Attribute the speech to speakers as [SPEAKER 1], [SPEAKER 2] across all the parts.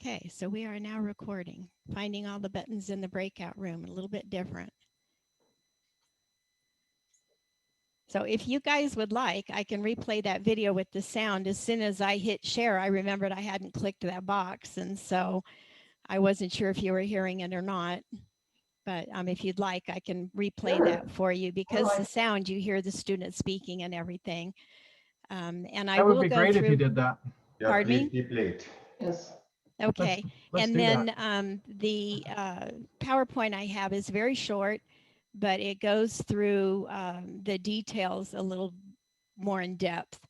[SPEAKER 1] Okay, so we are now recording, finding all the buttons in the breakout room, a little bit different. So if you guys would like, I can replay that video with the sound. As soon as I hit share, I remembered I hadn't clicked that box, and so I wasn't sure if you were hearing it or not. But if you'd like, I can replay that for you, because the sound, you hear the student speaking and everything. And I will go through. That would be great if you did that. Pardon me?
[SPEAKER 2] Plate. Yes.
[SPEAKER 1] Okay,
[SPEAKER 2] Let's
[SPEAKER 1] and
[SPEAKER 2] do
[SPEAKER 1] then
[SPEAKER 2] that.
[SPEAKER 1] the PowerPoint I have is very short, but it goes through the details a little more in depth,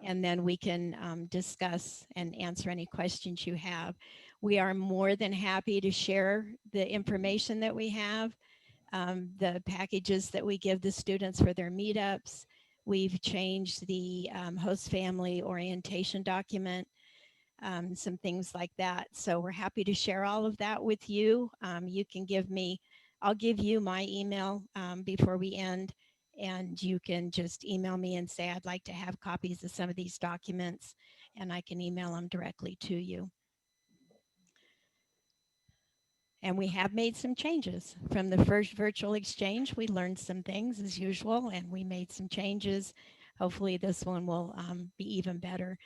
[SPEAKER 1] and then we can discuss and answer any questions you have. We are more than happy to share the information that we have, the packages that we give the students for their meetups. We've changed the host family orientation document, some things like that. So we're happy to share all of that with you. You can give me, I'll give you my email before we end, and you can just email me and say, I'd like to have copies of some of these documents, and I can email them directly to you. And we have made some changes from the first virtual exchange. We learned some things as usual, and we made some changes. Hopefully this one will be even better.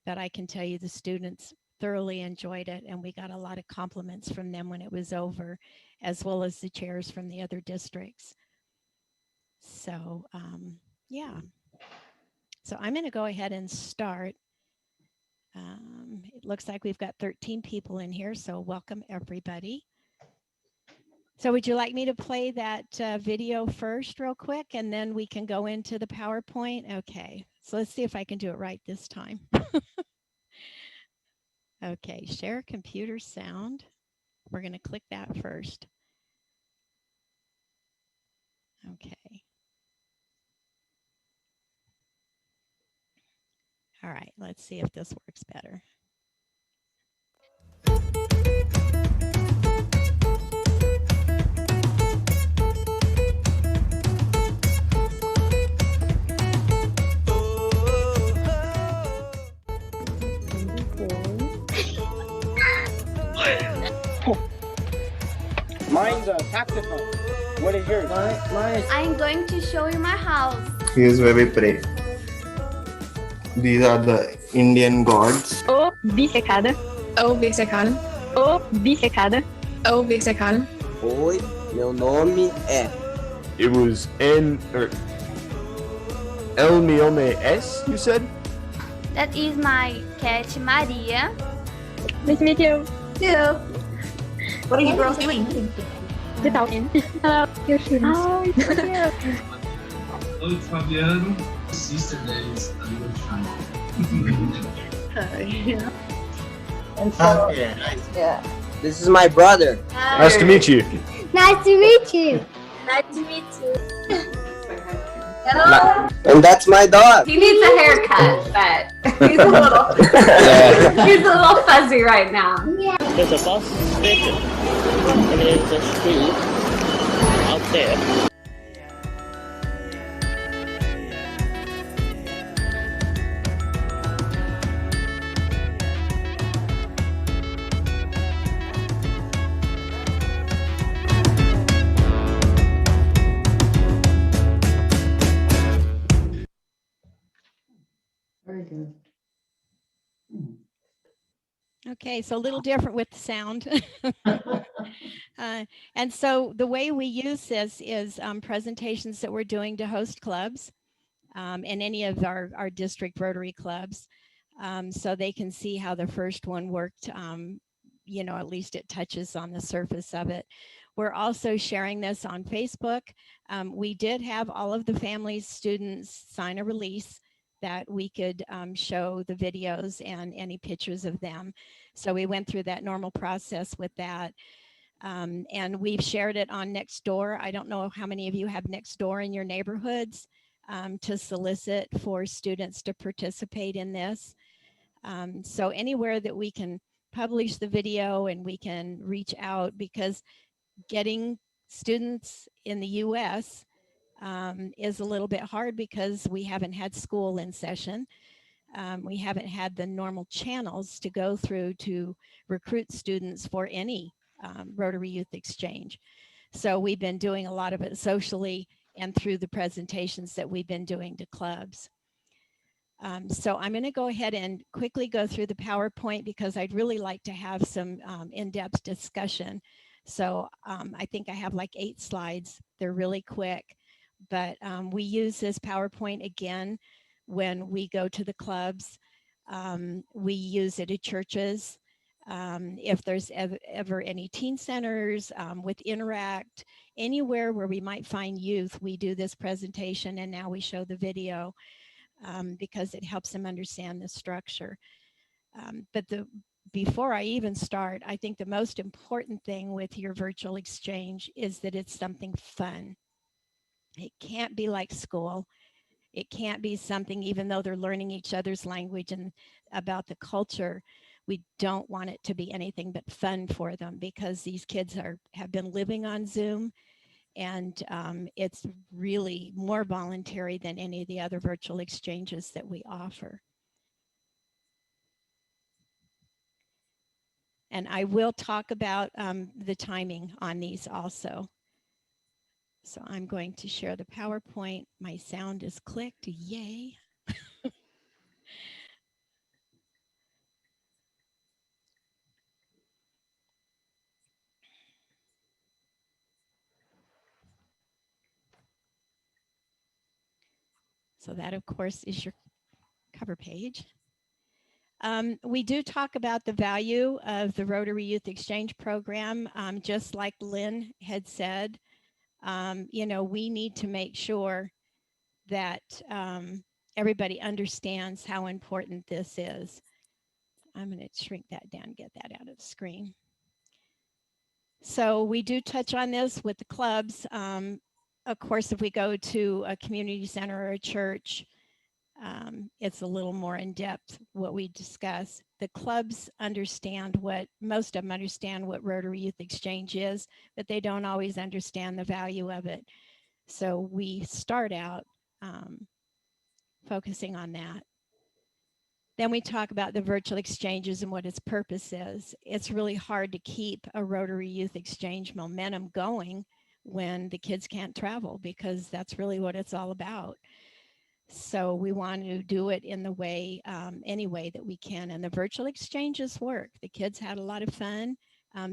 [SPEAKER 1] But I can tell you the students thoroughly enjoyed it, and we got a lot of compliments from them when it was over, as well as the chairs from the other districts. So yeah, so I'm going to go ahead and start. It looks like we've got 13 people in here, so welcome everybody. So would you like me to play that video first real quick, and then we can go into the PowerPoint? Okay, so let's see if I can do it right this time. Okay, share computer sound. We're going to click that first. Okay. All right, let's see if this works better.
[SPEAKER 3] Mine's a saxophone. What is yours? Mine is...
[SPEAKER 4] I'm going to show you my house.
[SPEAKER 5] Here's where we pray. These are the Indian gods.
[SPEAKER 6] O bissecada. O bissecada. O bissecada. O bissecada.
[SPEAKER 3] Oi, meu nome é.
[SPEAKER 7] It was N or El Miome S, you said?
[SPEAKER 4] That is my cat, Maria.
[SPEAKER 6] Nice to meet you.
[SPEAKER 4] Hello.
[SPEAKER 8] What are you girls doing?
[SPEAKER 6] We're talking. Hello. You're shooting. Oh, it's so cute.
[SPEAKER 9] Oi, Fabiano. Sister days, a little
[SPEAKER 8] Yeah.
[SPEAKER 3] And so, yeah. This is my brother.
[SPEAKER 4] Hi.
[SPEAKER 7] Nice to meet you.
[SPEAKER 4] Nice to meet you. Nice to meet you. Hello.
[SPEAKER 3] And that's my dog.
[SPEAKER 8] He needs a haircut, but he's a little, he's a little fuzzy right now.
[SPEAKER 4] Yeah.
[SPEAKER 10] There's a bus station, and there's a street out there.
[SPEAKER 8] Very good.
[SPEAKER 1] Okay, so a little different with the sound. And so the way we use this is presentations that we're doing to host clubs and any of our district Rotary clubs, so they can see how the first one worked. You know, at least it touches on the surface of it. We're also sharing this on Facebook. We did have all of the families, students sign a release that we could show the videos and any pictures of them. So we went through that normal process with that. And we've shared it on Nextdoor. I don't know how many of you have Nextdoor in your neighborhoods to solicit for students to participate in this. So anywhere that we can publish the video and we can reach out, because getting students in the US is a little bit hard because we haven't had school in session. We haven't had the normal channels to go through to recruit students for any Rotary Youth Exchange. So we've been doing a lot of it socially and through the presentations that we've been doing to clubs. So I'm going to go ahead and quickly go through the PowerPoint because I'd really like to have some in-depth discussion. So I think I have like 8 slides. They're really quick, but we use this PowerPoint again when we go to the clubs. We use it at churches. If there's ever any teen centers, with Interact, anywhere where we might find youth, we do this presentation, and now we show the video because it helps them understand the structure. But before I even start, I think the most important thing with your virtual exchange is that it's something fun. It can't be like school. It can't be something, even though they're learning each other's language and about the culture, we don't want it to be anything but fun for them because these kids have been living on Zoom, and it's really more voluntary than any of the other virtual exchanges that we offer. And I will talk about the timing on these also. So I'm going to share the PowerPoint. My sound is clicked, yay. So that, of course, is your cover page. We do talk about the value of the Rotary Youth Exchange Program. Just like Lyn had said, you know, we need to make sure that everybody understands how important this is. I'm going to shrink that down, get that out of the screen. So we do touch on this with the clubs. Of course, if we go to a community center or a church, it's a little more in depth what we discuss. The clubs understand most of them understand what Rotary Youth Exchange is, but they don't always understand the value of it. So we start out focusing on that. Then we talk about the virtual exchanges and what its purpose is. It's really hard to keep a Rotary Youth Exchange momentum going when the kids can't travel, because that's really what it's all about. So we want to do it in the way, any way that we can. And the virtual exchanges work. The kids had a lot of fun.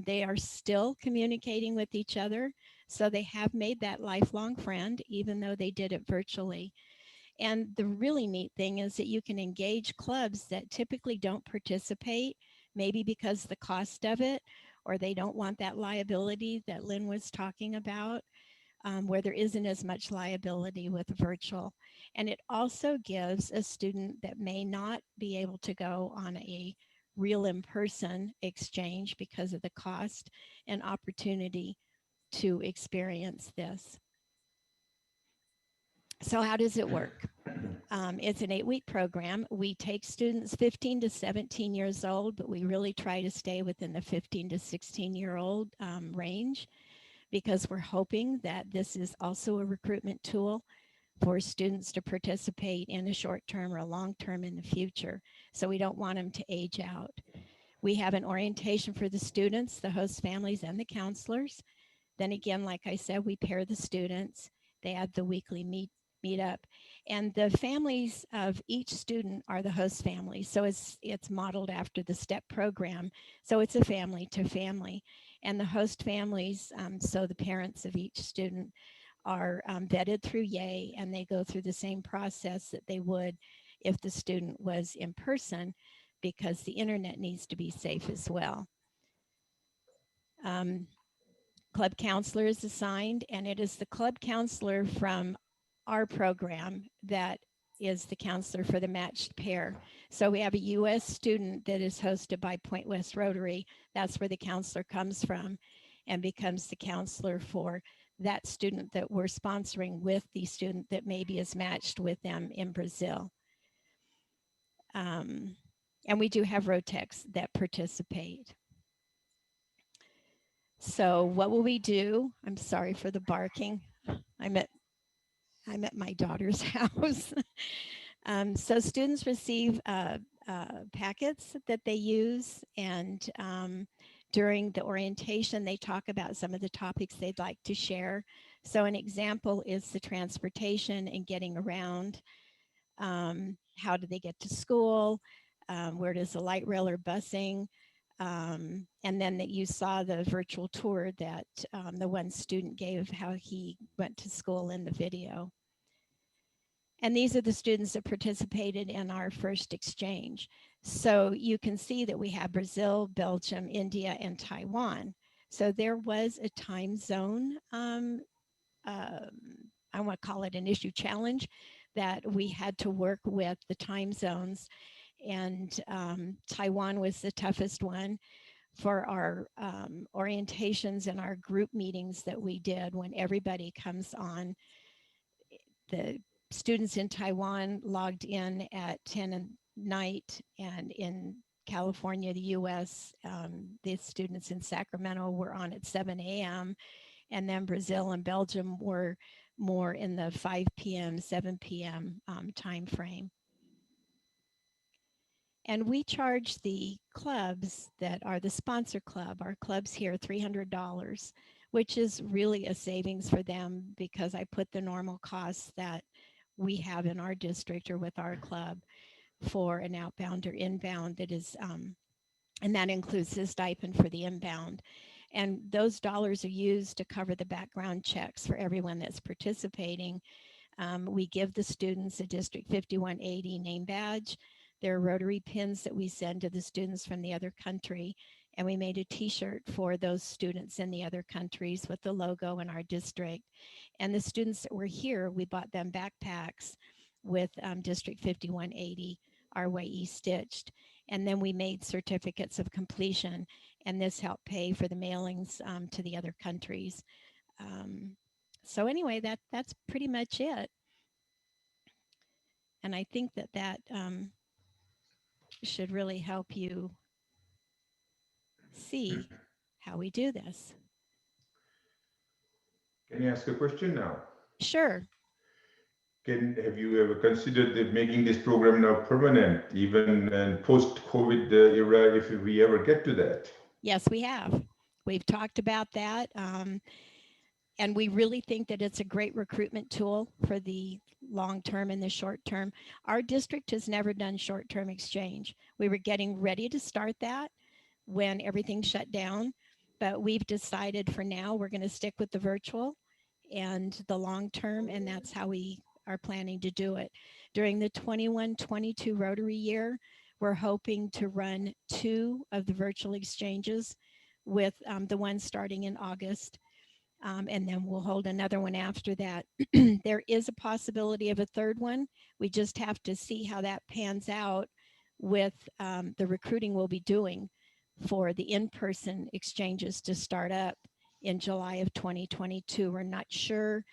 [SPEAKER 1] They are still communicating with each other. So they have made that lifelong friend, even though they did it virtually. And the really neat thing is that you can engage clubs that typically don't participate, maybe because of the cost of it, or they don't want that liability that Lyn was talking about, where there isn't as much liability with virtual. And it also gives a student that may not be able to go on a real in-person exchange because of the cost an opportunity to experience this. So how does it work? It's an 8-week program. We take students 15 to 17 years old, but we really try to stay within the 15 to 16-year-old range, because we're hoping that this is also a recruitment tool for students to participate in a short term or a long term in the future. So we don't want them to age out. We have an orientation for the students, the host families, and the counselors. Then again, like I said, we pair the students. They have the weekly meet up. And the families of each student are the host families. So it's modeled after the STEP program. So it's a family to family. And the host families, so the parents of each student, are vetted through YAY, and they go through the same process that they would if the student was in person, because the internet needs to be safe as well. Club counselor is assigned, and it is the club counselor from our program that is the counselor for the matched pair. So we have a US student that is hosted by Point West Rotary. That's where the counselor comes from and becomes the counselor for that student that we're sponsoring with the student that maybe is matched with them in Brazil. And we do have Rotex that participate. So what will we do? I'm sorry for the barking. I'm at my daughter's house. So students receive packets that they use, and during the orientation, they talk about some of the topics they'd like to share. So an example is the transportation and getting around. How do they get to school? Where does the light rail or busing? And then that you saw the virtual tour that the one student gave, how he went to school in the video. And these are the students that participated in our first exchange. So you can see that we have Brazil, Belgium, India, and Taiwan. So there was a time zone, I want to call it an issue challenge, that we had to work with the time zones. And Taiwan was the toughest one for our orientations and our group meetings that we did when everybody comes on. The students in Taiwan logged in at 10 at night, and in California, the US, the students in Sacramento were on at 7 a.m. And then Brazil and Belgium were more in the 5 p.m., 7 p.m. Time frame. And we charge the clubs that are the sponsor club, our clubs here, $300, which is really a savings for them because I put the normal costs that we have in our district or with our club for an outbound or inbound that is, and that includes the stipend for the inbound. And those dollars are used to cover the background checks for everyone that's participating. We give the students a District 5180 name badge. There are Rotary pins that we send to the students from the other country. And we made a t-shirt for those students in the other countries with the logo in our district. And the students that were here, we bought them backpacks with District 5180 Our Way East stitched. And then we made certificates of completion, and this helped pay for the mailings to the other countries. So anyway, that's pretty much it. And I think that should really help you see how we do this.
[SPEAKER 2] Can I ask a question now?
[SPEAKER 1] Sure.
[SPEAKER 2] Have you ever considered making this program now permanent, even in post-COVID era, if we ever get to that?
[SPEAKER 1] Yes, we have. We've talked about that. And we really think that it's a great recruitment tool for the long term and the short term. Our district has never done short-term exchange. We were getting ready to start that when everything shut down, but we've decided for now we're going to stick with the virtual and the long term, and that's how we are planning to do it. During the 21-22 Rotary year, we're hoping to run 2 of the virtual exchanges, with the one starting in August. And then we'll hold another one after that. There is a possibility of a 3rd one. We just have to see how that pans out with the recruiting we'll be doing for the in-person exchanges to start up in July of 2022. We're not sure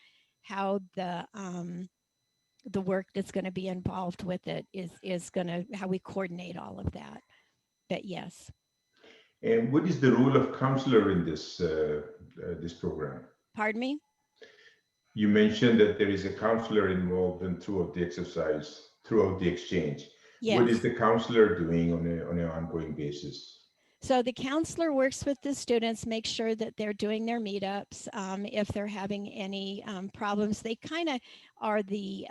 [SPEAKER 1] how the work that's going to be involved with it is going to, how we coordinate all of that. But yes.
[SPEAKER 2] And what is the role of counselor in this this program?
[SPEAKER 1] Pardon me?
[SPEAKER 2] You mentioned that there is a counselor involved in throughout the exercise, throughout the exchange.
[SPEAKER 1] Yes.
[SPEAKER 2] What is the counselor doing on an ongoing basis?
[SPEAKER 1] So the counselor works with the students, makes sure that they're doing their meetups. If they're having any problems, they kind of are the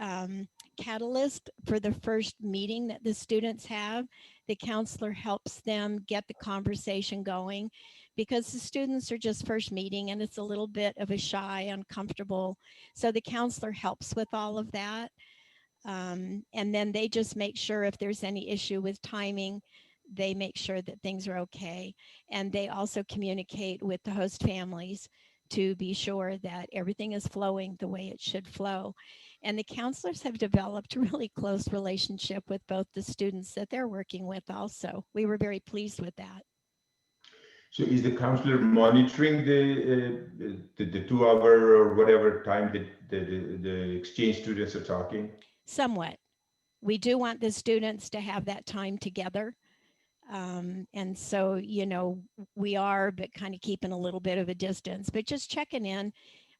[SPEAKER 1] catalyst for the first meeting that the students have. The counselor helps them get the conversation going, because the students are just first meeting and it's a little bit of a shy, uncomfortable. So the counselor helps with all of that. And then they just make sure if there's any issue with timing, they make sure that things are okay. And they also communicate with the host families to be sure that everything is flowing the way it should flow. And the counselors have developed a really close relationship with both the students that they're working with also. We were very pleased with that.
[SPEAKER 2] So is the counselor monitoring the 2 hour or whatever time that the exchange students are talking?
[SPEAKER 1] Somewhat. We do want the students to have that time together. And so, you know, we are, but kind of keeping a little bit of a distance, but just checking in.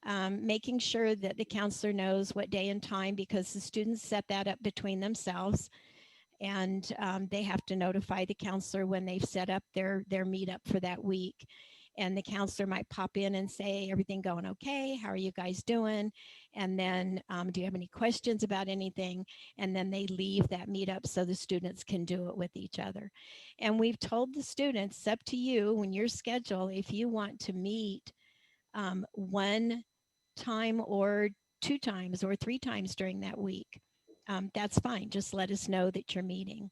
[SPEAKER 1] making sure that the counselor knows what day and time, because the students set that up between themselves, and they have to notify the counselor when they've set up their meetup for that week. And the counselor might pop in and say, everything going okay? How are you guys doing? And then, do you have any questions about anything? And then they leave that meetup so the students can do it with each other. And we've told the students, it's up to you when your schedule, if you want to meet one time or 2 times or 3 times during that week, that's fine. Just let us know that you're meeting.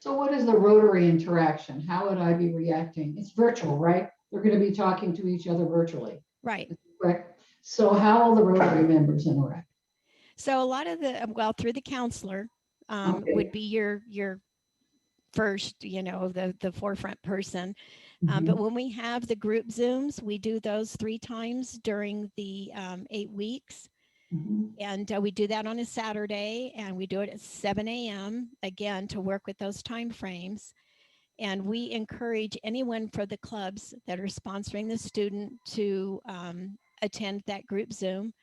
[SPEAKER 11] So what is the Rotary interaction? How would I be reacting? It's virtual, right? They're going to be talking to each other virtually.
[SPEAKER 1] Right.
[SPEAKER 11] Correct. So how will the Rotary members interact?
[SPEAKER 1] So a lot of the, well, through the counselor would be your first, the forefront person. But when we have the group Zooms, we do those 3 times during the 8 weeks. And we do that on a Saturday, and we do it at 7 a.m. again to work with those time frames. And we encourage anyone for the clubs that are sponsoring the student to attend that group Zoom.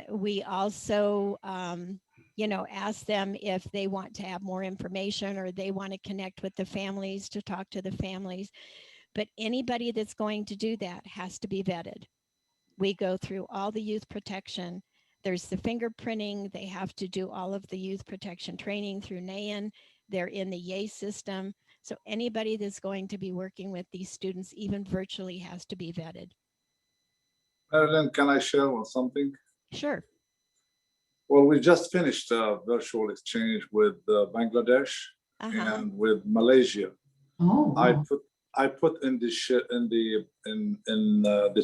[SPEAKER 1] We also, ask them if they want to have more information or they want to connect with the families to talk to the families. But anybody that's going to do that has to be vetted. We go through all the youth protection. There's the fingerprinting. They have to do all of the youth protection training through NAN. They're in the YAY system. So anybody that's going to be working with these students, even virtually, has to be vetted.
[SPEAKER 12] Marilyn, can I share something?
[SPEAKER 1] Sure.
[SPEAKER 12] Well, we just finished a virtual exchange with Bangladesh and with Malaysia.
[SPEAKER 11] Oh.
[SPEAKER 12] I put in the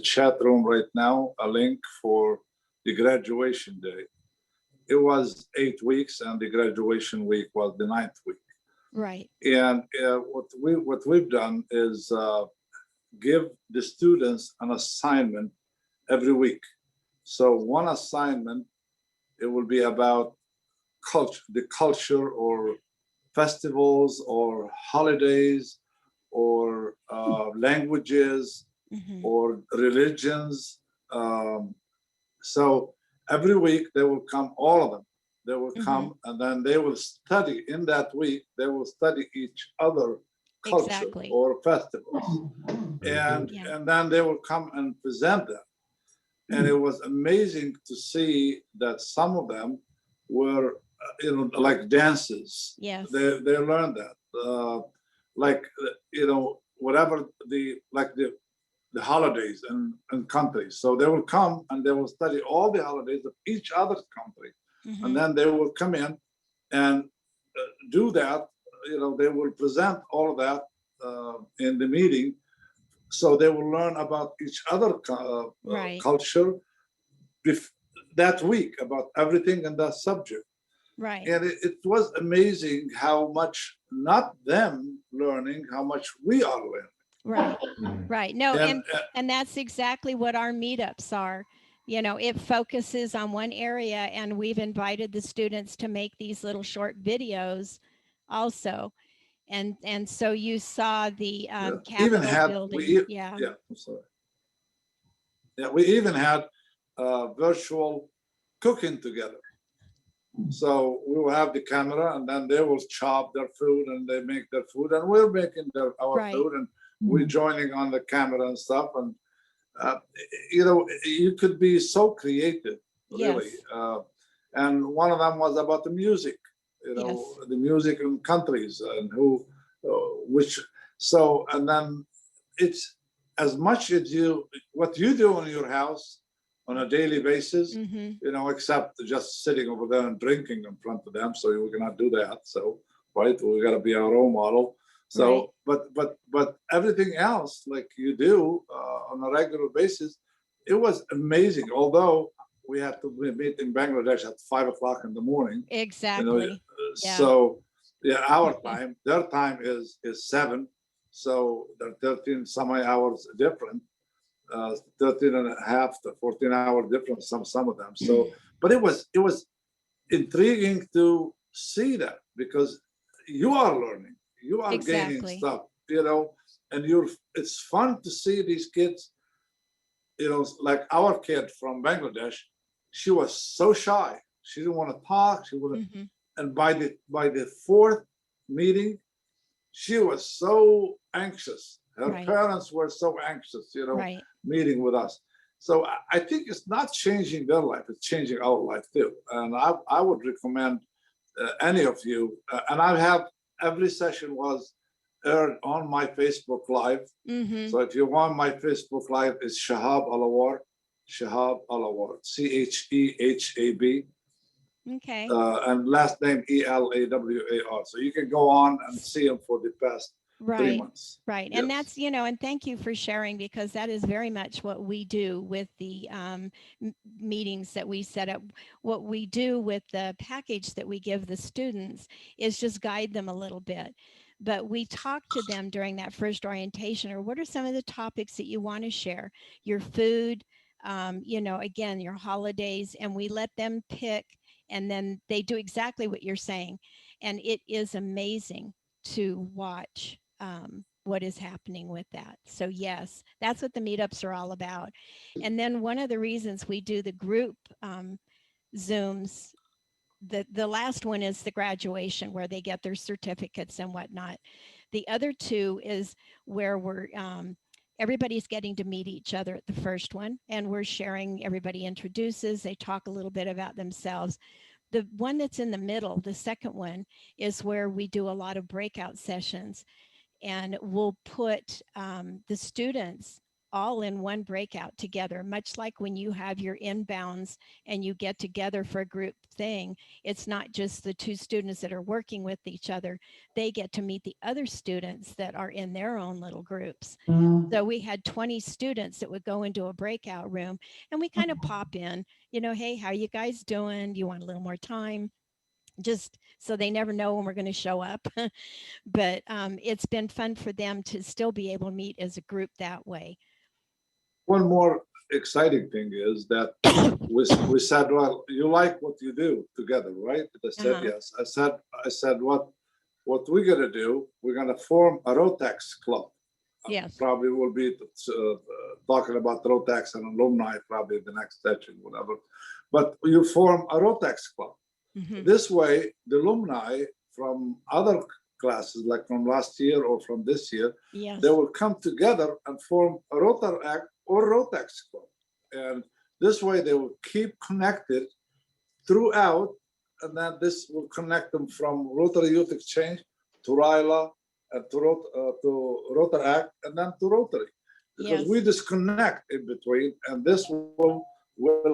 [SPEAKER 12] chat room right now a link for the graduation day. It was 8 weeks, and the graduation week was the 9th week.
[SPEAKER 1] Right.
[SPEAKER 12] And what we've done is give the students an assignment every week. So one assignment, it will be about the culture or festivals or holidays or languages or religions. So every week they will come, all of them. They will come and then they will study in that week. They will study each other culture or festivals, and then they will come and present them. And it was amazing to see that some of them were, like dances.
[SPEAKER 1] Yes.
[SPEAKER 12] They learned that, whatever the holidays and countries. So they will come and they will study all the holidays of each other's country. And then they will come in and do that. They will present all of that in the meeting. So they will learn about each other culture that week, about everything in that subject.
[SPEAKER 1] Right.
[SPEAKER 12] And it was amazing how much, not them learning, how much we are learning.
[SPEAKER 1] Right. Right. No, and that's exactly what our meetups are. It focuses on one area, and we've invited the students to make these little short videos also. And so you saw the Capitol building.
[SPEAKER 12] I'm sorry. Yeah, we even had virtual cooking together. So we will have the camera, and then they will chop their food, and they make their food, and we're making our food, and we're joining on the camera and stuff. And you could be so creative, really. And one of them was about the music. The music in countries and and then it's as much as what you do in your house on a daily basis, except just sitting over there and drinking in front of them. So we cannot do that. So, right, we got to be our role model. So, but everything else, like you do on a regular basis, it was amazing. Although we had to meet in Bangladesh at 5 o'clock in the morning.
[SPEAKER 1] Exactly.
[SPEAKER 12] So our time, their time is 7. So they're 13 some hours different, 13 and a half to 14 hour difference, some of them. So, but it was intriguing to see that, because you are learning, you are gaining stuff, and it's fun to see these kids you know, like our kid from Bangladesh, she was so shy. She didn't want to talk. She wouldn't. And by the fourth meeting, she was so anxious. Her parents were so anxious, you know, meeting with us. So I think it's not changing their life; it's changing our life too. And I would recommend any of you. And I have every session was aired on my Facebook Live. So if you want my Facebook Live, it's Shahab Alawar, Chehab,
[SPEAKER 1] Okay.
[SPEAKER 12] and last name Elawar. So you can go on and see him for the past 3 months.
[SPEAKER 1] Right. And that's, you know, and thank you for sharing, because that is very much what we do with the meetings that we set up. What we do with the package that we give the students is just guide them a little bit. But we talk to them during that first orientation, or what are some of the topics that you want to share? Your food, you know, again, your holidays, and we let them pick, and then they do exactly what you're saying. And it is amazing to watch what is happening with that. So yes, that's what the meetups are all about. And then one of the reasons we do the group Zooms, the last one is the graduation, where they get their certificates and whatnot. The other two is where we're everybody's getting to meet each other at the first one, and we're sharing, everybody introduces, they talk a little bit about themselves. The one that's in the middle, the second one, is where we do a lot of breakout sessions, and we'll put the students all in one breakout together, much like when you have your inbounds and you get together for a group thing. It's not just the two students that are working with each other. They get to meet the other students that are in their own little groups. So we had 20 students that would go into a breakout room, and we kind of pop in, you know, hey, how you guys doing? Do you want a little more time? Just so they never know when we're going to show up. But it's been fun for them to still be able to meet as a group that way. One
[SPEAKER 12] more exciting thing is that we said, well, you like what you do together, right? I said, yes. I said, what we're going to do, we're going to form a Rotax club.
[SPEAKER 1] Yes.
[SPEAKER 12] Probably will be talking about Rotax and alumni probably the next session, whatever. But you form a Rotax club. This way, the alumni from other classes, like from last year or from this year, they will come together and form a Rotaract or Rotax club. And this way, they will keep connected throughout, and then this will connect them from Rotary Youth Exchange to RILA, to Rotaract, and then to Rotary. Because we disconnect in between, and this will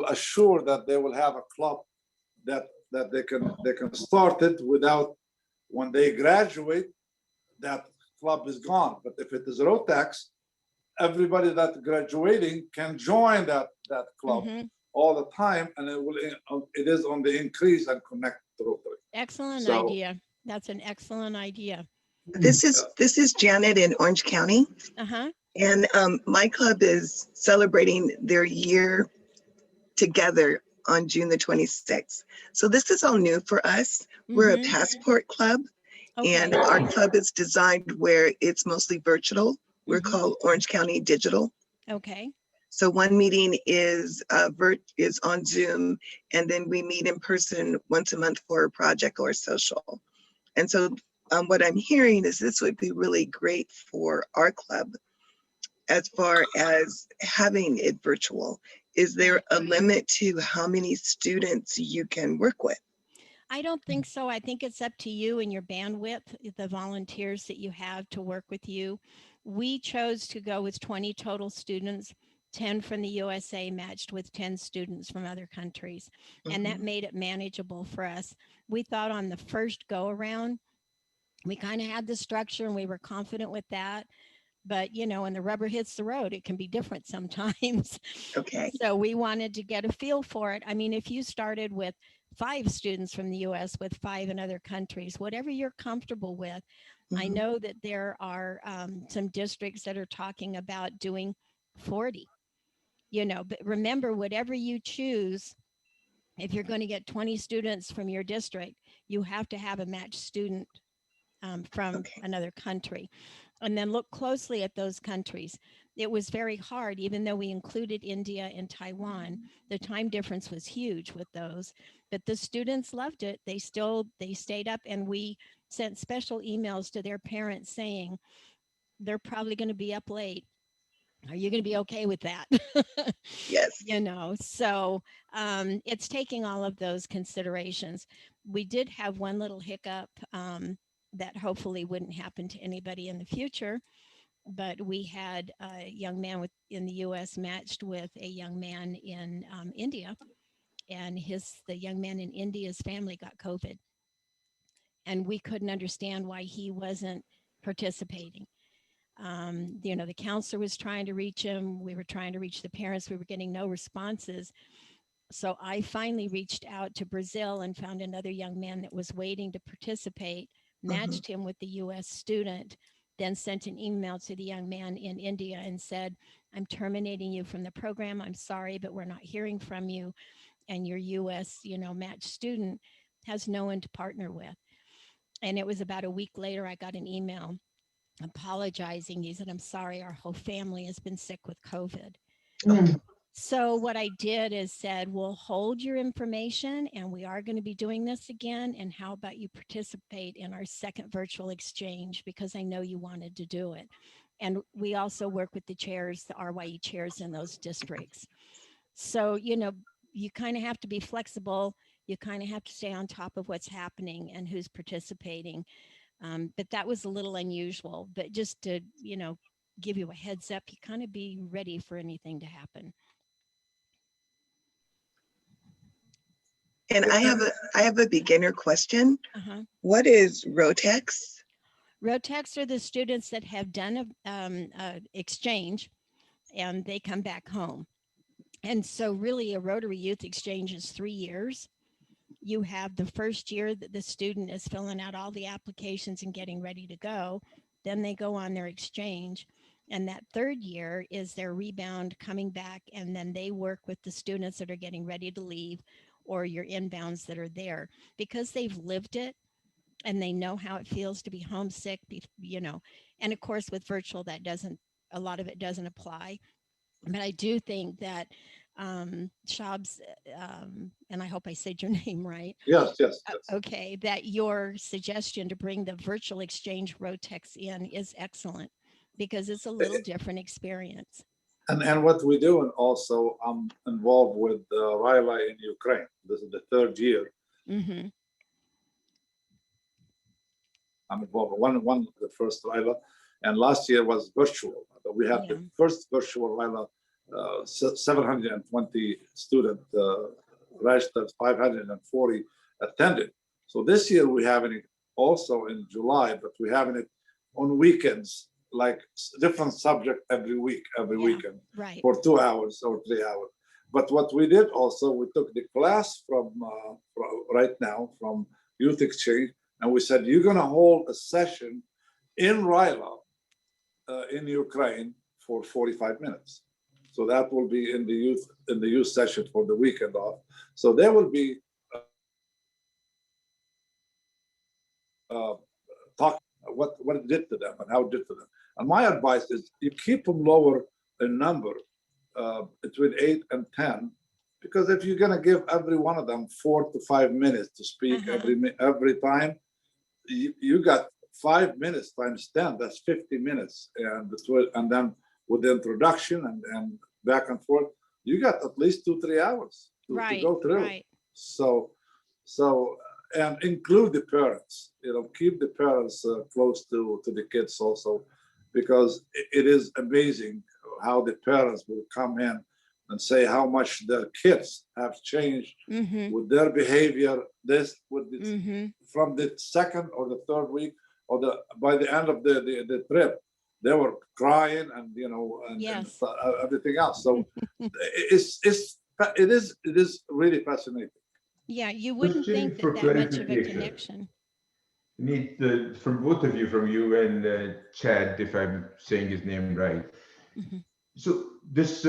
[SPEAKER 12] assure that they will have a club that they can start it without, when they graduate, that club is gone. But if it is Rotax, everybody that graduating can join that club all the time, and it is on the increase and connect to Rotary.
[SPEAKER 1] Excellent idea. That's an excellent idea.
[SPEAKER 13] This is Janet in Orange County. And my club is celebrating their year together on June the 26th. So this is all new for us. We're a passport club, and our club is designed where it's mostly virtual. We're called Orange County Digital.
[SPEAKER 1] Okay.
[SPEAKER 13] So one meeting is on Zoom, and then we meet in person once a month for a project or social. And so what I'm hearing is this would be really great for our club as far as having it virtual. Is there a limit to how many students you can work with?
[SPEAKER 1] I don't think so. I think it's up to you and your bandwidth, the volunteers that you have to work with you. We chose to go with 20 total students, 10 from the USA matched with 10 students from other countries. And that made it manageable for us. We thought on the first go around, we kind of had the structure and we were confident with that. But, you know, when the rubber hits the road, it can be different sometimes.
[SPEAKER 13] Okay.
[SPEAKER 1] So we wanted to get a feel for it. I mean, if you started with 5 students from the US with 5 in other countries, whatever you're comfortable with. I know that there are some districts that are talking about doing 40, you know, but remember, whatever you choose, if you're going to get 20 students from your district, you have to have a matched student from another country. And then look closely at those countries. it was very hard, even though we included India and Taiwan. The time difference was huge with those, but the students loved it. They stayed up, and we sent special emails to their parents saying, they're probably going to be up late. Are you going to be okay with that?
[SPEAKER 13] Yes.
[SPEAKER 1] You know, so it's taking all of those considerations. We did have one little hiccup that hopefully wouldn't happen to anybody in the future, but we had a young man in the US matched with a young man in India, and the young man in India's family got COVID, and we couldn't understand why he wasn't participating. You know, the counselor was trying to reach him. We were trying to reach the parents. We were getting no responses. So I finally reached out to Brazil and found another young man that was waiting to participate, matched him with the US student, then sent an email to the young man in India and said, I'm terminating you from the program. I'm sorry, but we're not hearing from you. And your US, you know, matched student has no one to partner with. And it was about a week later, I got an email apologizing. He said, I'm sorry, our whole family has been sick with COVID. So what I did is said, we'll hold your information, and we are going to be doing this again. And how about you participate in our second virtual exchange, because I know you wanted to do it. And we also work with the chairs, the RYE chairs in those districts. So, you know, you kind of have to be flexible. You kind of have to stay on top of what's happening and who's participating. But that was a little unusual, but just to, you know, give you a heads up, you kind of be ready for anything to happen.
[SPEAKER 13] And I have a beginner question. What is Rotex?
[SPEAKER 1] Rotex are the students that have done a exchange and they come back home. And so really a Rotary Youth Exchange is 3 years. You have the first year that the student is filling out all the applications and getting ready to go. Then they go on their exchange. And that third year is their rebound coming back. And then they work with the students that are getting ready to leave, or your inbounds that are there, because they've lived it and they know how it feels to be homesick, you know. And of course, with virtual, a lot of it doesn't apply. But I do think that Shabs, and I hope I said your name right.
[SPEAKER 12] Yes.
[SPEAKER 1] Okay, that your suggestion to bring the virtual exchange Rotex in is excellent, because it's a little different experience.
[SPEAKER 12] And what we do, and also I'm involved with Ryla in Ukraine. This is the third year. I'm involved one the first Ryla, and last year was virtual. We had the first virtual Ryla, 720 students registered, 540 attended. So this year we're having it also in July, but we're having it on weekends, like different subject every weekend, for 2 hours or 3 hours. But what we did also, we took the class from right now from Youth Exchange, and we said, you're going to hold a session in Ryla, in Ukraine, for 45 minutes. So that will be in the youth session for the weekend off. So there will be talk what it did to them and how it did to them. And my advice is you keep them lower in number, between 8 and 10, because if you're going to give every one of them 4 to 5 minutes to speak every time, you got 5 minutes times 10, that's 50 minutes. And then with the introduction and back and forth, you got at least 2-3 hours to go through. So and include the parents, you know, keep the parents close to the kids also, because it is amazing how the parents will come in and say how much their kids have changed with their behavior. From the second or the third week, or by the end of the trip, they were crying and, you know, and everything else. So it is really fascinating.
[SPEAKER 1] Yeah, you wouldn't think that much of a connection.
[SPEAKER 2] Need from both of you, from you and Chad, if I'm saying his name right. So this,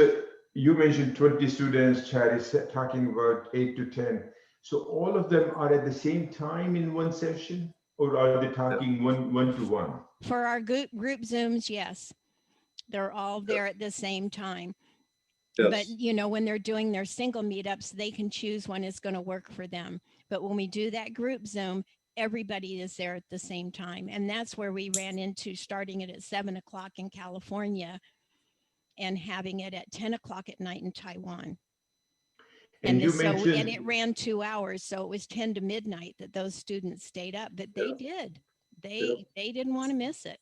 [SPEAKER 2] you mentioned 20 students, Chad is talking about 8 to 10. So all of them are at the same time in one session, or are they talking one to one?
[SPEAKER 1] For our group Zooms, yes. They're all there at the same time.
[SPEAKER 12] Yes.
[SPEAKER 1] But, you know, when they're doing their single meetups, they can choose when it's going to work for them. But when we do that group Zoom, everybody is there at the same time. And that's where we ran into starting it at 7 o'clock in California and having it at 10 o'clock at night in Taiwan.
[SPEAKER 2] And you
[SPEAKER 1] and
[SPEAKER 2] mentioned,
[SPEAKER 1] it ran 2 hours. So it was 10 to midnight that those students stayed up, but they did. They didn't want to miss it.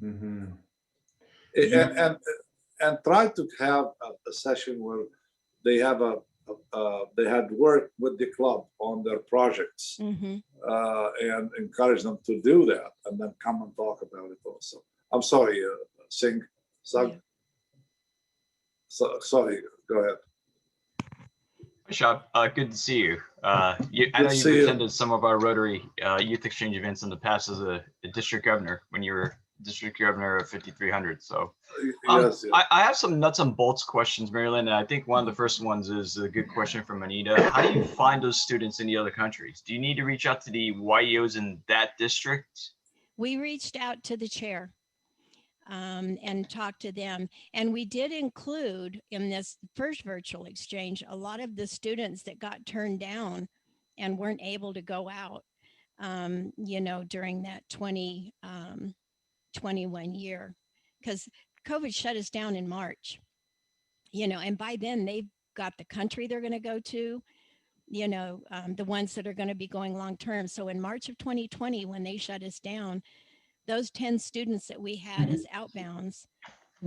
[SPEAKER 2] Mhm.
[SPEAKER 12] And try to have a session where they have they had worked with the club on their projects, and encourage them to do that, and then come and talk about it also. I'm sorry, Singh, Sag.
[SPEAKER 1] Yeah.
[SPEAKER 12] So, sorry, go ahead.
[SPEAKER 14] Hi, Shab. Good to see you. I know you've attended some of our Rotary Youth Exchange events in the past as a district governor when you were district governor of 5300. So
[SPEAKER 12] yes.
[SPEAKER 14] I have some nuts and bolts questions, Marilyn, and I think one of the first ones is a good question from Anita. How do you find those students in the other countries? Do you need to reach out to the YEOs in that district?
[SPEAKER 1] We reached out to the chair and talked to them. And we did include in this first virtual exchange a lot of the students that got turned down and weren't able to go out, you know, during that 2021 year, because COVID shut us down in March, you know, and by then they've got the country they're going to go to, you know, the ones that are going to be going long term. So in March of 2020, when they shut us down, those 10 students that we had as outbounds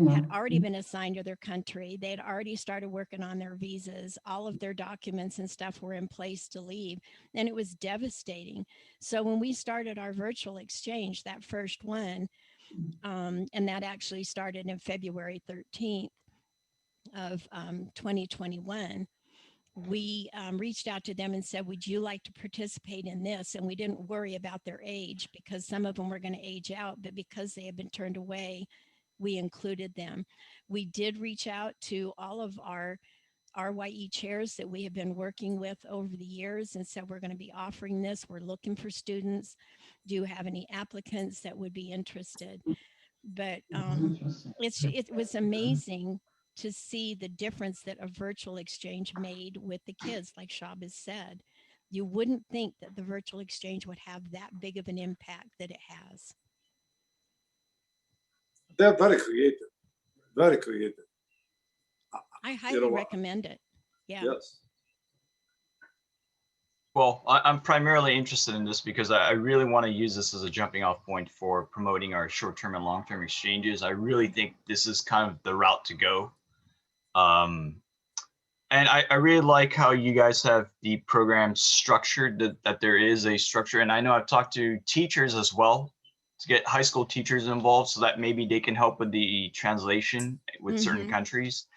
[SPEAKER 1] had already been assigned to their country. They had already started working on their visas. All of their documents and stuff were in place to leave. And it was devastating. So when we started our virtual exchange, that first one, and that actually started in February 13th of 2021, we reached out to them and said, would you like to participate in this? And we didn't worry about their age because some of them were going to age out, but because they had been turned away, we included them. We did reach out to all of our RYE chairs that we have been working with over the years and said, we're going to be offering this. We're looking for students. Do you have any applicants that would be interested? But it was amazing to see the difference that a virtual exchange made with the kids, like Shab has said. You wouldn't think that the virtual exchange would have that big of an impact that it has.
[SPEAKER 12] They're very creative, very creative.
[SPEAKER 1] I highly recommend it. Yeah.
[SPEAKER 12] Yes.
[SPEAKER 14] Well, I'm primarily interested in this because I really want to use this as a jumping off point for promoting our short-term and long-term exchanges. I really think this is kind of the route to go. And I really like how you guys have the program structured, that there is a structure. And I know I've talked to teachers as well to get high school teachers involved so that maybe they can help with the translation with certain countries.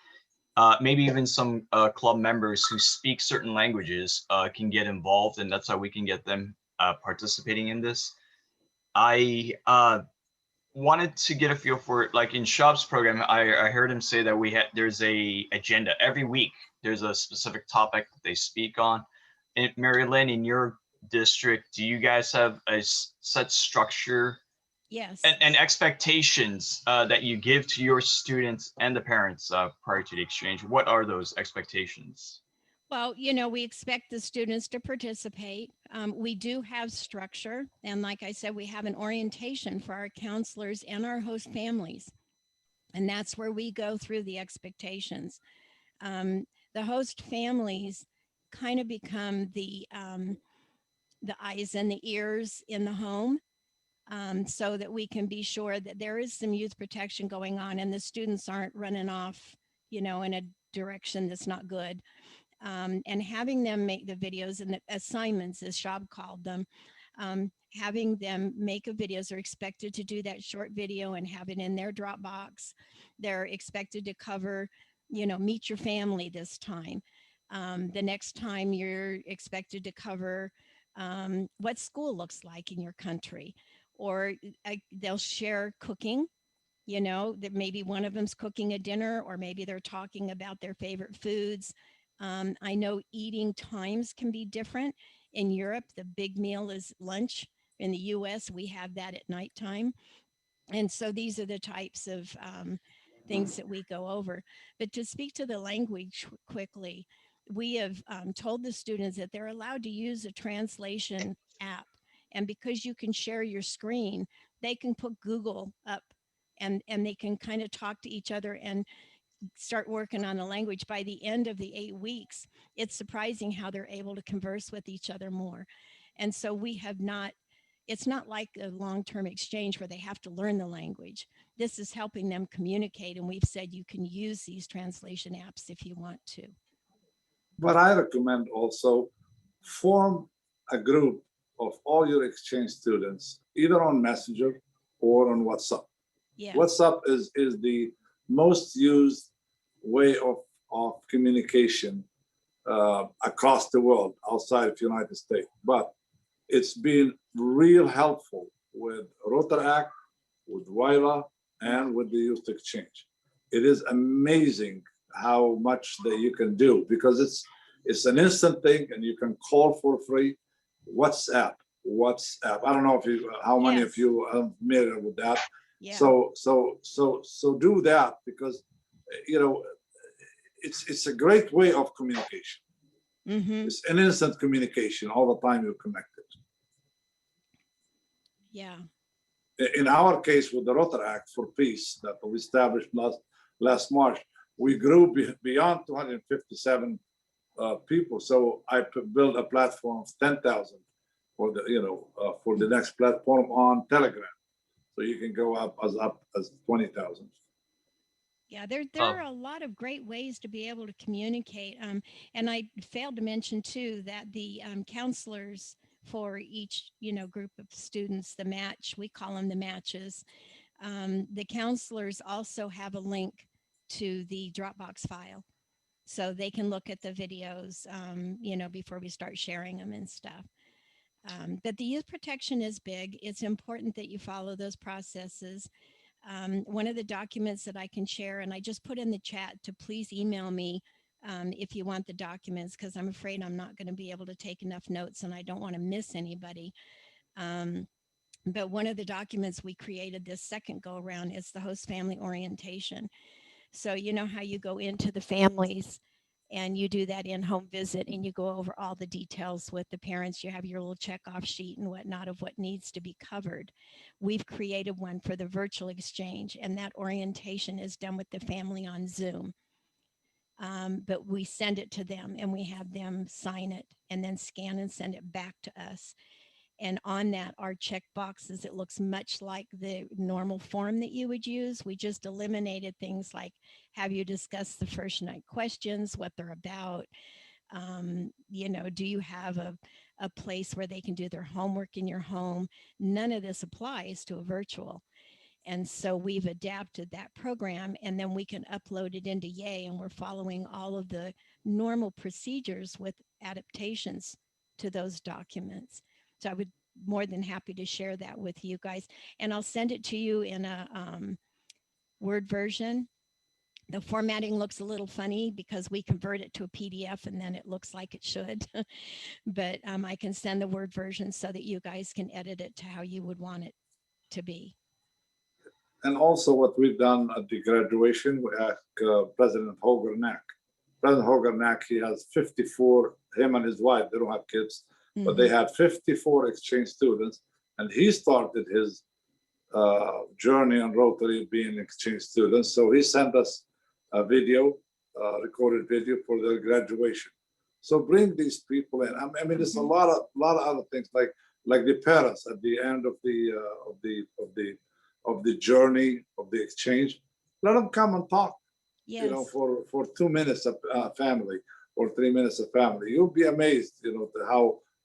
[SPEAKER 14] Maybe even some club members who speak certain languages can get involved, and that's how we can get them participating in this. I wanted to get a feel for it. Like in Shab's program, I heard him say that there's a agenda every week. There's a specific topic that they speak on. And Mary Lynn, in your district, do you guys have a set structure?
[SPEAKER 1] Yes.
[SPEAKER 14] And expectations that you give to your students and the parents prior to the exchange? What are those expectations?
[SPEAKER 1] Well, you know, we expect the students to participate. We do have structure. And like I said, we have an orientation for our counselors and our host families. And that's where we go through the expectations. The host families kind of become the eyes and the ears in the home. So that we can be sure that there is some youth protection going on and the students aren't running off, you know, in a direction that's not good. And having them make the videos and the assignments, as Shab called them, having them make a videos, are expected to do that short video and have it in their Dropbox. They're expected to cover, you know, meet your family this time. The next time you're expected to cover what school looks like in your country. Or they'll share cooking, you know, that maybe one of them's cooking a dinner, or maybe they're talking about their favorite foods. I know eating times can be different. In Europe, the big meal is lunch. In the US, we have that at nighttime. And so these are the types of things that we go over. But to speak to the language quickly, we have told the students that they're allowed to use a translation app. And because you can share your screen, they can put Google up and they can kind of talk to each other and start working on a language. By the end of the 8 weeks, it's surprising how they're able to converse with each other more. And so we have not, it's not like a long-term exchange where they have to learn the language. This is helping them communicate. And we've said you can use these translation apps if you want to.
[SPEAKER 12] But I recommend also form a group of all your exchange students, either on Messenger or on WhatsApp.
[SPEAKER 1] Yeah.
[SPEAKER 12] WhatsApp is the most used way of communication across the world outside of the United States. But it's been real helpful with Rotaract, with WILA, and with the Youth Exchange. It is amazing how much that you can do because it's an instant thing and you can call for free. WhatsApp. I don't know if you how many of you are familiar with that.
[SPEAKER 1] Yeah.
[SPEAKER 12] So do that because you know it's a great way of communication.
[SPEAKER 1] Mm-hmm.
[SPEAKER 12] It's an instant communication all the time you're connected.
[SPEAKER 1] Yeah.
[SPEAKER 12] In our case with the Rotaract for Peace that we established last March, we grew beyond 257 people. So I built a platform of 10,000 for the for the next platform on Telegram. So you can go up as 20,000.
[SPEAKER 1] Yeah, there are a lot of great ways to be able to communicate. And I failed to mention too that the counselors for each group of students, the match, we call them the matches. The counselors also have a link to the Dropbox file, so they can look at the videos, before we start sharing them and stuff. But the youth protection is big. It's important that you follow those processes. One of the documents that I can share, and I just put in the chat to please email me if you want the documents, because I'm afraid I'm not going to be able to take enough notes and I don't want to miss anybody. But one of the documents we created this second go around is the host family orientation. So you know how you go into the families and you do that in-home visit and you go over all the details with the parents. You have your little check-off sheet and whatnot of what needs to be covered. We've created one for the virtual exchange, and that orientation is done with the family on Zoom. But we send it to them and we have them sign it and then scan and send it back to us. And on that are check boxes. It looks much like the normal form that you would use. We just eliminated things like, have you discussed the first night questions, what they're about? Do you have a place where they can do their homework in your home? None of this applies to a virtual. And so we've adapted that program, and then we can upload it into Yay, and we're following all of the normal procedures with adaptations to those documents. So I would more than happy to share that with you guys. And I'll send it to you in a Word version. The formatting looks a little funny because we convert it to a PDF and then it looks like it should. But I can send the Word version so that you guys can edit it to how you would want it to be.
[SPEAKER 12] And also what we've done at the graduation, we asked President Hogernack. President Hogernack, he has 54, him and his wife, they don't have kids, but they had 54 exchange students, and he started his journey on Rotary being exchange students. So he sent us a video, recorded video for their graduation. So bring these people in. I mean, there's a lot of other things like the parents at the end of the journey of the exchange. Let them come and talk.
[SPEAKER 1] Yes.
[SPEAKER 12] For 2 minutes of family or 3 minutes of family. You'll be amazed,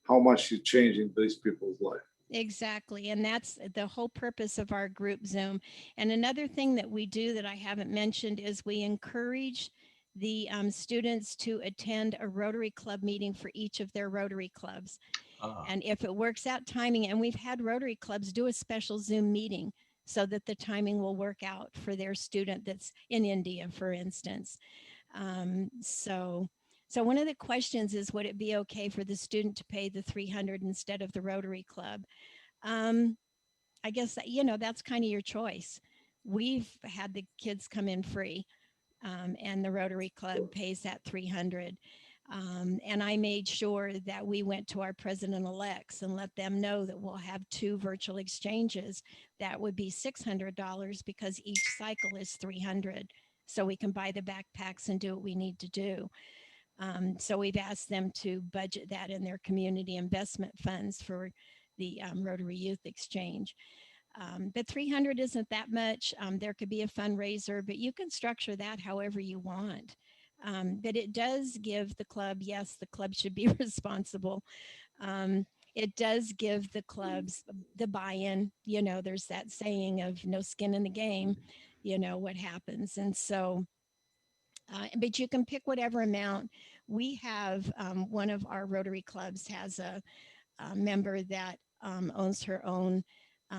[SPEAKER 12] how much you're changing these people's life.
[SPEAKER 1] Exactly. And that's the whole purpose of our group Zoom. And another thing that we do that I haven't mentioned is we encourage the students to attend a Rotary Club meeting for each of their Rotary clubs. And if it works out timing, and we've had Rotary clubs do a special Zoom meeting so that the timing will work out for their student that's in India, for instance. So one of the questions is, would it be okay for the student to pay the $300 instead of the Rotary Club? I guess, that's kind of your choice. we've had the kids come in free, and the Rotary Club pays that $300. And I made sure that we went to our president-elects and let them know that we'll have 2 virtual exchanges. That would be $600 because each cycle is $300. So we can buy the backpacks and do what we need to do. So we've asked them to budget that in their community investment funds for the Rotary Youth Exchange. But $300 isn't that much. There could be a fundraiser, but you can structure that however you want. But it does give the club, yes, the club should be responsible. It does give the clubs the buy-in. You know, there's that saying of no skin in the game, you know, what happens. And so, but you can pick whatever amount. We have one of our Rotary clubs has a member that owns her own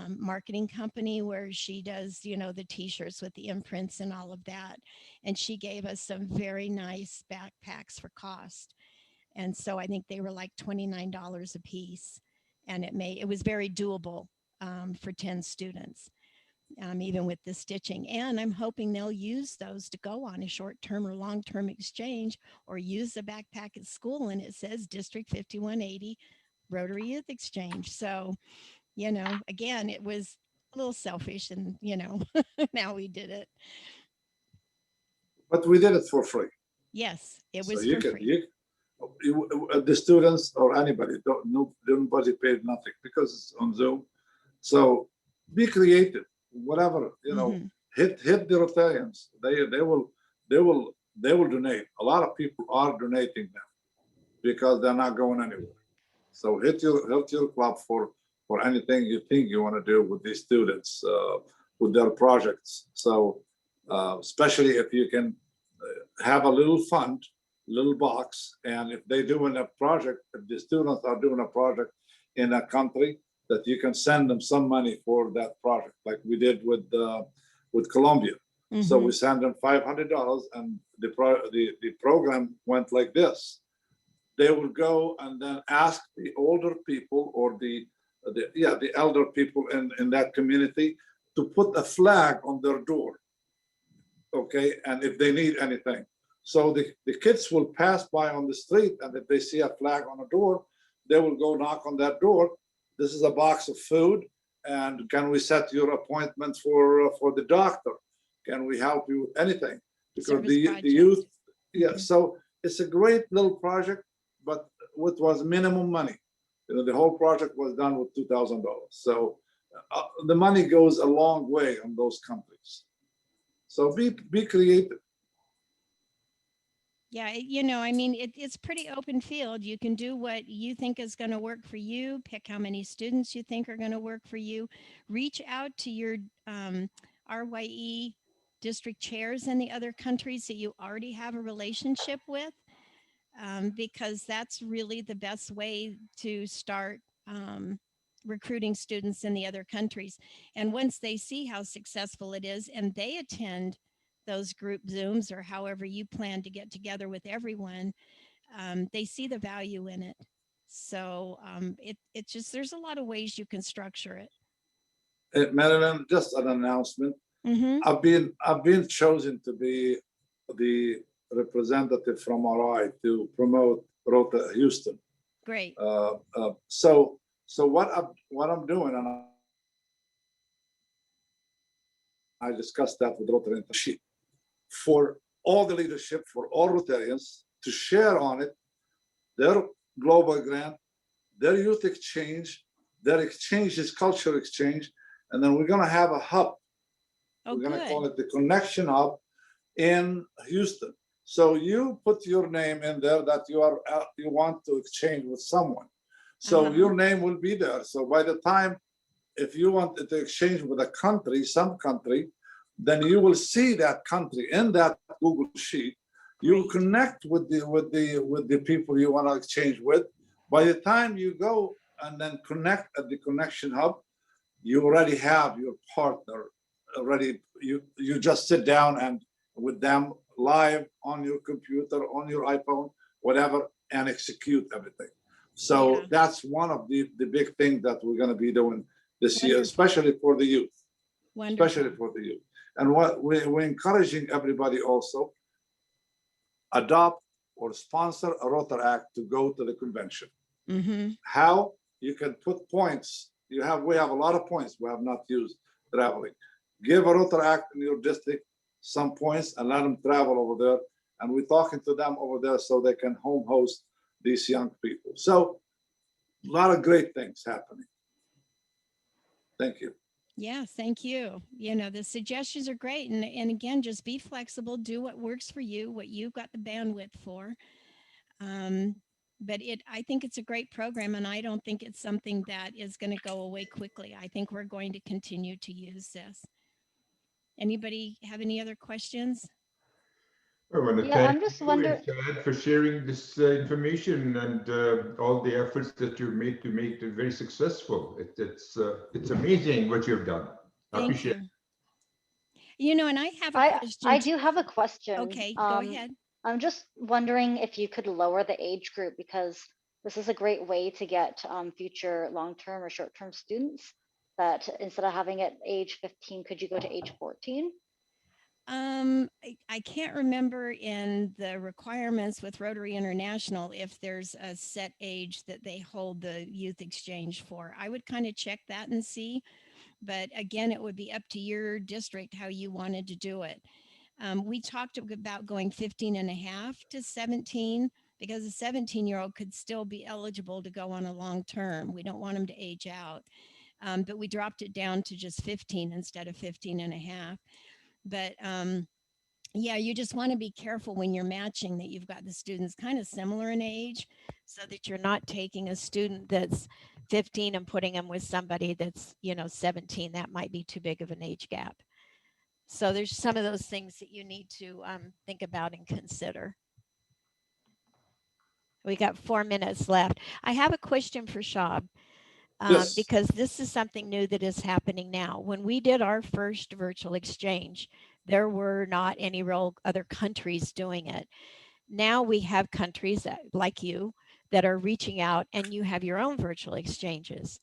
[SPEAKER 1] marketing company where she does, you know, the t-shirts with the imprints and all of that. And she gave us some very nice backpacks for cost. And so I think they were like $29 a piece. And it was very doable for 10 students, even with the stitching. And I'm hoping they'll use those to go on a short-term or long-term exchange, or use the backpack at school and it says District 5180 Rotary Youth Exchange. So, you know, again, it was a little selfish and, you know, now we did it.
[SPEAKER 12] But we did it for free.
[SPEAKER 1] Yes, it was
[SPEAKER 12] So
[SPEAKER 1] for free.
[SPEAKER 12] The students or anybody, nobody paid nothing because it's on Zoom. So be creative, whatever, you know, hit the Rotarians. They will donate. A lot of people are donating them because they're not going anywhere. So hit your club for anything you think you want to do with these students, with their projects. So especially if you can have a little fund, little box, and if they're doing a project, if the students are doing a project in a country, that you can send them some money for that project, like we did with Colombia. So we send them $500, and the program went like this. They will go and then ask the older people or the elder people in that community to put a flag on their door. Okay, and if they need anything. So the kids will pass by on the street, and if they see a flag on a door, they will go knock on that door. This is a box of food, and can we set your appointment for the doctor? Can we help you with anything? Because the youth, so it's a great little project, but it was minimum money. You know, the whole project was done with $2,000. So the money goes a long way on those countries. So be creative.
[SPEAKER 1] Yeah, you know, I mean, it's pretty open field. You can do what you think is going to work for you, pick how many students you think are going to work for you, reach out to your RYE district chairs in the other countries that you already have a relationship with, because that's really the best way to start recruiting students in the other countries. And once they see how successful it is and they attend those group Zooms or however you plan to get together with everyone, they see the value in it. So it's just, there's a lot of ways you can structure it.
[SPEAKER 12] Marilyn, just an announcement. I've been chosen to be the representative from RI to promote Rota Houston.
[SPEAKER 1] Great.
[SPEAKER 12] So what I'm doing, and I discussed that with Rotary Sheet, for all the leadership, for all Rotarians to share on it, their global grant, their youth exchange, their exchanges, culture exchange, and then we're going to have a hub. We're going to call it the Connection Hub in Houston. So you put your name in there that you want to exchange with someone. So your name will be there. So by the time, if you want to exchange with a country, some country, then you will see that country in that Google Sheet. You connect with the people you want to exchange with. By the time you go and then connect at the Connection Hub, you already have your partner already. You just sit down and with them live on your computer, on your iPhone, whatever, and execute everything. So that's one of the big things that we're going to be doing this year, especially for the youth.
[SPEAKER 1] Wonderful.
[SPEAKER 12] Especially for the youth. And what we're encouraging everybody also, adopt or sponsor a Rotaract to go to the convention. How? You can put points. We have a lot of points we have not used traveling. Give a Rotaract in your district some points and let them travel over there. And we're talking to them over there so they can home host these young people. So a lot of great things happening. Thank you.
[SPEAKER 1] Yeah, thank you. You know, the suggestions are great. And again, just be flexible, do what works for you, what you've got the bandwidth for. But I think it's a great program, and I don't think it's something that is going to go away quickly. I think we're going to continue to use this. Anybody have any other questions?
[SPEAKER 2] I want to
[SPEAKER 4] Yeah, I'm
[SPEAKER 2] thank
[SPEAKER 4] just
[SPEAKER 2] you
[SPEAKER 4] wondering.
[SPEAKER 2] and Chad for sharing this information and all the efforts that you've made to make it very successful. It's amazing what you've done. I
[SPEAKER 1] Thank
[SPEAKER 2] appreciate
[SPEAKER 1] you. You know, and I have a question.
[SPEAKER 4] I do have a question.
[SPEAKER 1] Okay, go ahead.
[SPEAKER 4] I'm just wondering if you could lower the age group, because this is a great way to get future long-term or short-term students, that instead of having it age 15, could you go to age 14?
[SPEAKER 1] I can't remember in the requirements with Rotary International if there's a set age that they hold the youth exchange for. I would kind of check that and see. But again, it would be up to your district how you wanted to do it. We talked about going 15 and a half to 17 because a 17-year-old could still be eligible to go on a long term. We don't want them to age out. But we dropped it down to just 15 instead of 15 and a half. But yeah, you just want to be careful when you're matching that you've got the students kind of similar in age so that you're not taking a student that's 15 and putting them with somebody that's, 17. That might be too big of an age gap. So there's some of those things that you need to think about and consider. We got 4 minutes left. I have a question for Shab.
[SPEAKER 12] Yes.
[SPEAKER 1] Because this is something new that is happening now. When we did our first virtual exchange, there were not any real other countries doing it. Now we have countries like you that are reaching out, and you have your own virtual exchanges.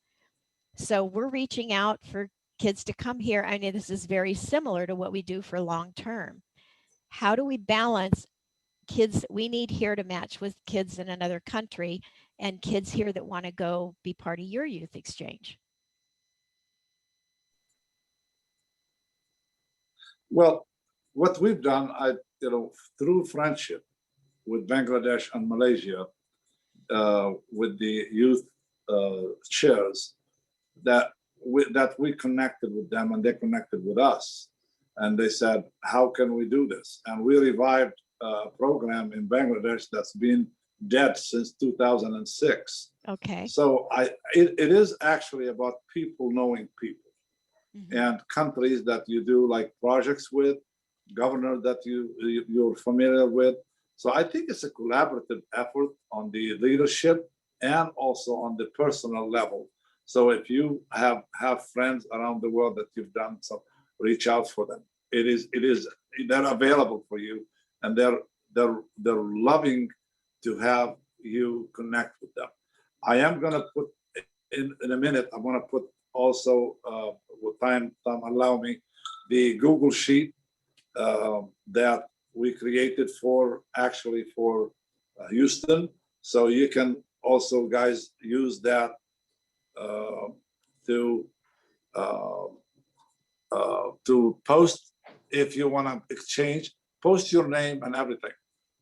[SPEAKER 1] So we're reaching out for kids to come here. I mean, this is very similar to what we do for long term. How do we balance kids that we need here to match with kids in another country and kids here that want to go be part of your youth exchange?
[SPEAKER 12] Well, what we've done, through friendship with Bangladesh and Malaysia, with the youth chairs, that we connected with them and they connected with us. And they said, how can we do this? And we revived a program in Bangladesh that's been dead since 2006.
[SPEAKER 1] Okay.
[SPEAKER 12] So it is actually about people knowing people. And countries that you do like projects with, governor that you're familiar with. So I think it's a collaborative effort on the leadership and also on the personal level. So if you have friends around the world that you've done some, reach out for them. They're available for you, and they're loving to have you connect with them. I am gonna put in a minute. I'm gonna put also with time allow me the Google sheet that we created for Houston. So you can also, guys, use that to post if you want to exchange. Post your name and everything.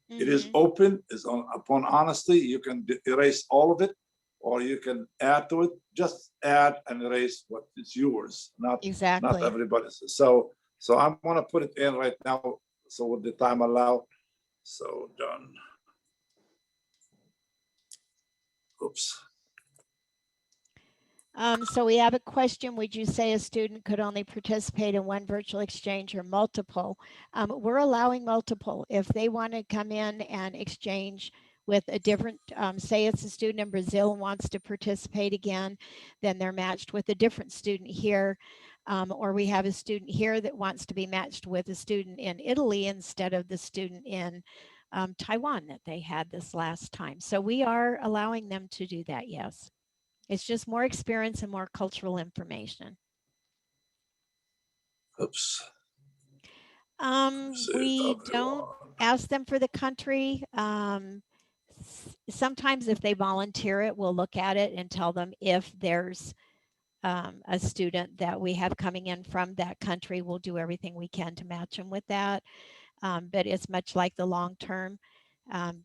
[SPEAKER 12] It is open. It's upon honesty. You can erase all of it, or you can add to it. Just add and erase what is yours, not everybody's. So I'm gonna put it in right now. So with the time allowed. So done. Oops.
[SPEAKER 1] So we have a question. Would you say a student could only participate in one virtual exchange or multiple? We're allowing multiple. If they want to come in and exchange with a different, say it's a student in Brazil and wants to participate again, then they're matched with a different student here. Or we have a student here that wants to be matched with a student in Italy instead of the student in Taiwan that they had this last time. So we are allowing them to do that, yes. It's just more experience and more cultural information.
[SPEAKER 12] Oops.
[SPEAKER 1] We don't ask them for the country. Sometimes if they volunteer it, we'll look at it and tell them if there's a student that we have coming in from that country, we'll do everything we can to match them with that. But it's much like the long term.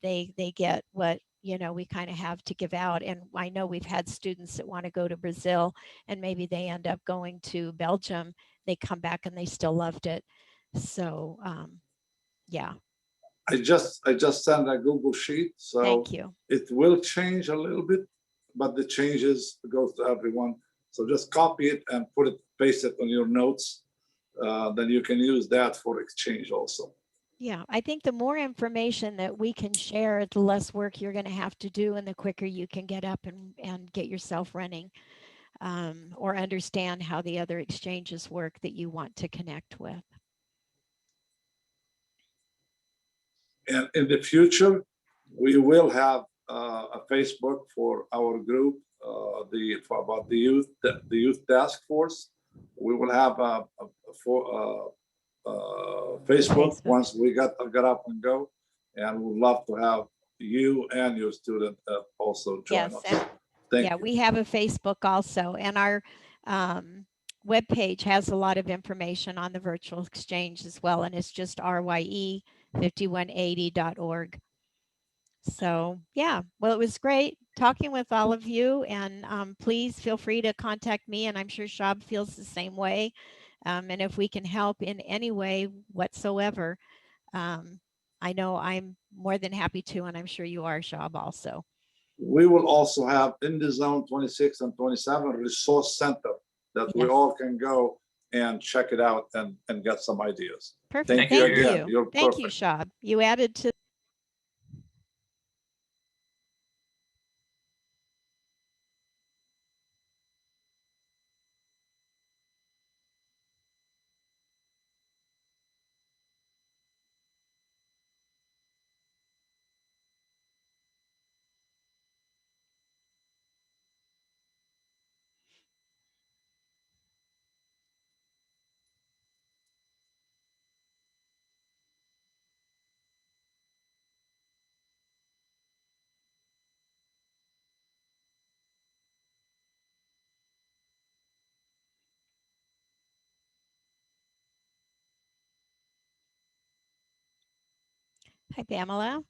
[SPEAKER 1] They get what we kind of have to give out. And I know we've had students that want to go to Brazil and maybe they end up going to Belgium. They come back and they still loved it. So yeah.
[SPEAKER 12] I just sent a Google sheet, so
[SPEAKER 1] thank you.
[SPEAKER 12] It will change a little bit, but the changes goes to everyone. So just copy it and paste it on your notes. Then you can use that for exchange also.
[SPEAKER 1] Yeah, I think the more information that we can share, the less work you're going to have to do, and the quicker you can get up and get yourself running, or understand how the other exchanges work that you want to connect with.
[SPEAKER 12] And in the future, we will have a Facebook for our group, about the youth task force. We will have a Facebook once we got up and go, and we'd love to have you and your student also join us.
[SPEAKER 1] Thank you. We have a Facebook also, and our webpage has a lot of information on the virtual exchange as well, and it's just rye5180.org. So yeah, well, it was great talking with all of you, and please feel free to contact me, and I'm sure Shab feels the same way. And if we can help in any way whatsoever, I know I'm more than happy to, and I'm sure you are, Shab, also.
[SPEAKER 12] We will also have in the zone 26 and 27 resource center that we all can go and check it out and get some ideas.
[SPEAKER 1] Perfect. Thank you again. Thank you, Shab. You added to. Hi, Pamela.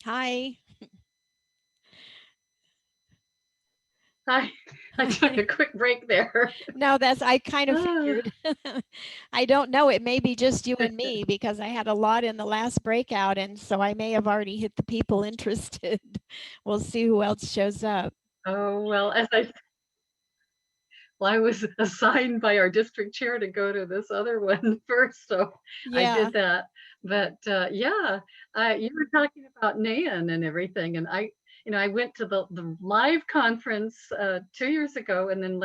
[SPEAKER 1] Hi.
[SPEAKER 15] Hi. I took a quick break there.
[SPEAKER 1] No, I kind of figured. I don't know. It may be just you and me because I had a lot in the last breakout, and so I may have already hit the people interested. We'll see who else shows up.
[SPEAKER 15] Oh, well, I was assigned by our district chair to go to this other one first, so I did that. But yeah, you were talking about NAN and everything, and I went to the live conference 2 years ago, and then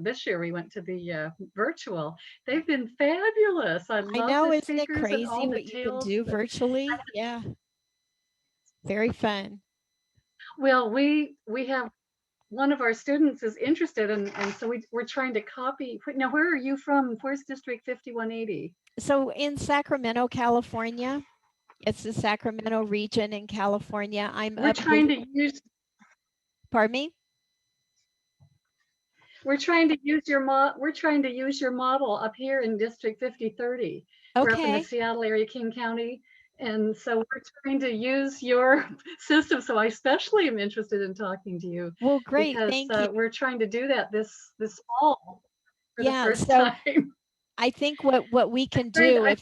[SPEAKER 15] this year we went to the virtual. They've been fabulous. I love the speakers,
[SPEAKER 1] isn't it crazy
[SPEAKER 15] and all
[SPEAKER 1] what you can do virtually? Yeah, very fun.
[SPEAKER 15] Well, we have one of our students is interested, and so we're trying to copy. Now, where are you from? Where's District 5180?
[SPEAKER 1] So in Sacramento, California. It's the Sacramento region in California.
[SPEAKER 15] We're trying to use.
[SPEAKER 1] Pardon me?
[SPEAKER 15] We're trying to use your model up here in District 5030. Okay. We're up in the Seattle area, King County. And so we're trying to use your system. So I especially am interested in talking to you.
[SPEAKER 1] Well, great.
[SPEAKER 15] Because
[SPEAKER 1] thank you.
[SPEAKER 15] We're trying to do that this fall for the first time.
[SPEAKER 1] I think what we can do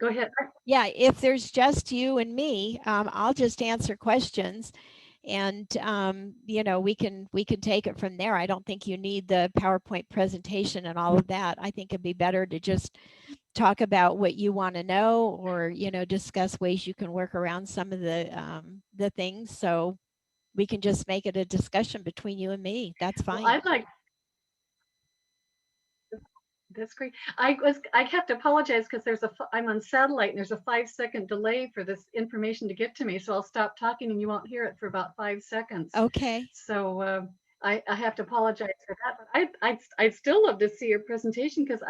[SPEAKER 15] go ahead.
[SPEAKER 1] Yeah, if there's just you and me, I'll just answer questions, and we can take it from there. I don't think you need the PowerPoint presentation and all of that. I think it'd be better to just talk about what you want to know, or discuss ways you can work around some of the things. So we can just make it a discussion between you and me. That's fine.
[SPEAKER 15] Well, I'd like. That's great. I have to apologize because I'm on satellite and there's a 5-second delay for this information to get to me. So I'll stop talking and you won't hear it for about 5 seconds.
[SPEAKER 1] Okay.
[SPEAKER 15] So I have to apologize for that. But I'd still love to see your presentation because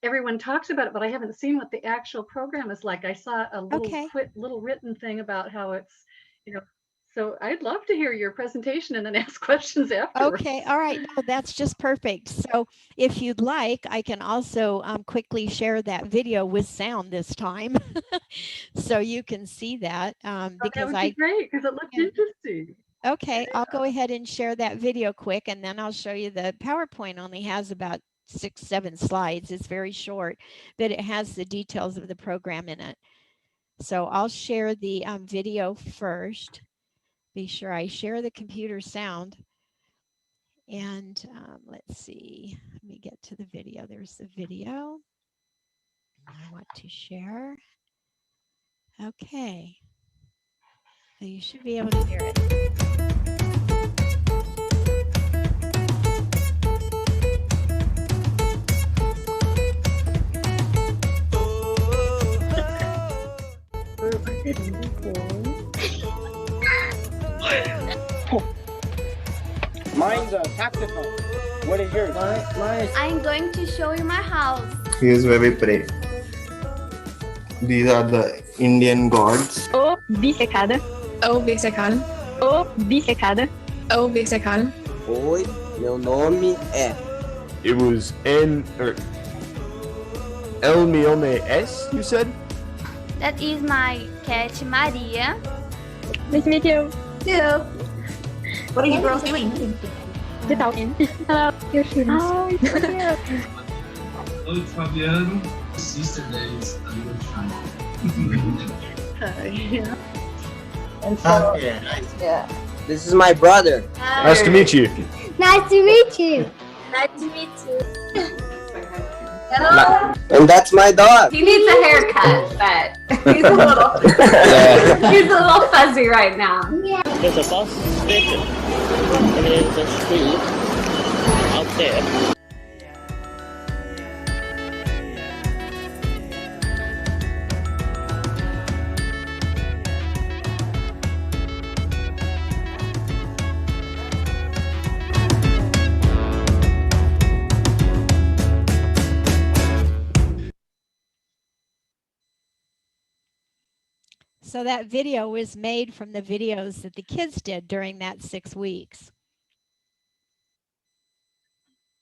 [SPEAKER 15] everyone talks about it, but I haven't seen what the actual program is like. I saw a little written thing about how it's, so I'd love to hear your presentation and then ask questions afterwards.
[SPEAKER 1] Okay, all right, no, that's just perfect. So if you'd like, I can also quickly share that video with sound this time. So you can see that.
[SPEAKER 15] Because that would be great because it looked interesting.
[SPEAKER 1] Okay, I'll go ahead and share that video quick and then I'll show you. The PowerPoint only has about 6-7 slides. It's very short, but it has the details of the program in it. So I'll share the video first. Be sure I share the computer sound. And let's see, let me get to the video. There's the video. I want to share. Okay. So you should be able to hear it.
[SPEAKER 10] Mine's a tactical. What is yours?
[SPEAKER 16] I'm going to show you my house.
[SPEAKER 5] He is very brave. These are the Indian gods.
[SPEAKER 6] O bissecada. O bissecada. O bissecada. O bissecada.
[SPEAKER 10] Oi, meu nome é.
[SPEAKER 7] It was N or El Miome S, you said?
[SPEAKER 16] That is my cat, Maria.
[SPEAKER 6] Nice to meet you.
[SPEAKER 8] Hello. What are you girls doing?
[SPEAKER 6] Good talking. Hello, your students.
[SPEAKER 9] Hello, Fabiano. Sister days, I will try.
[SPEAKER 15] Yeah.
[SPEAKER 3] And so,
[SPEAKER 10] Okay.
[SPEAKER 3] yeah.
[SPEAKER 10] This is my brother.
[SPEAKER 7] Nice to meet you.
[SPEAKER 16] Nice to meet you.
[SPEAKER 8] Nice to meet you. Hello.
[SPEAKER 10] And that's my dog.
[SPEAKER 8] He needs a haircut, but he's a little fuzzy right now.
[SPEAKER 10] There's a bus station. And there's a street out there.
[SPEAKER 1] So that video was made from the videos that the kids did during that 6 weeks.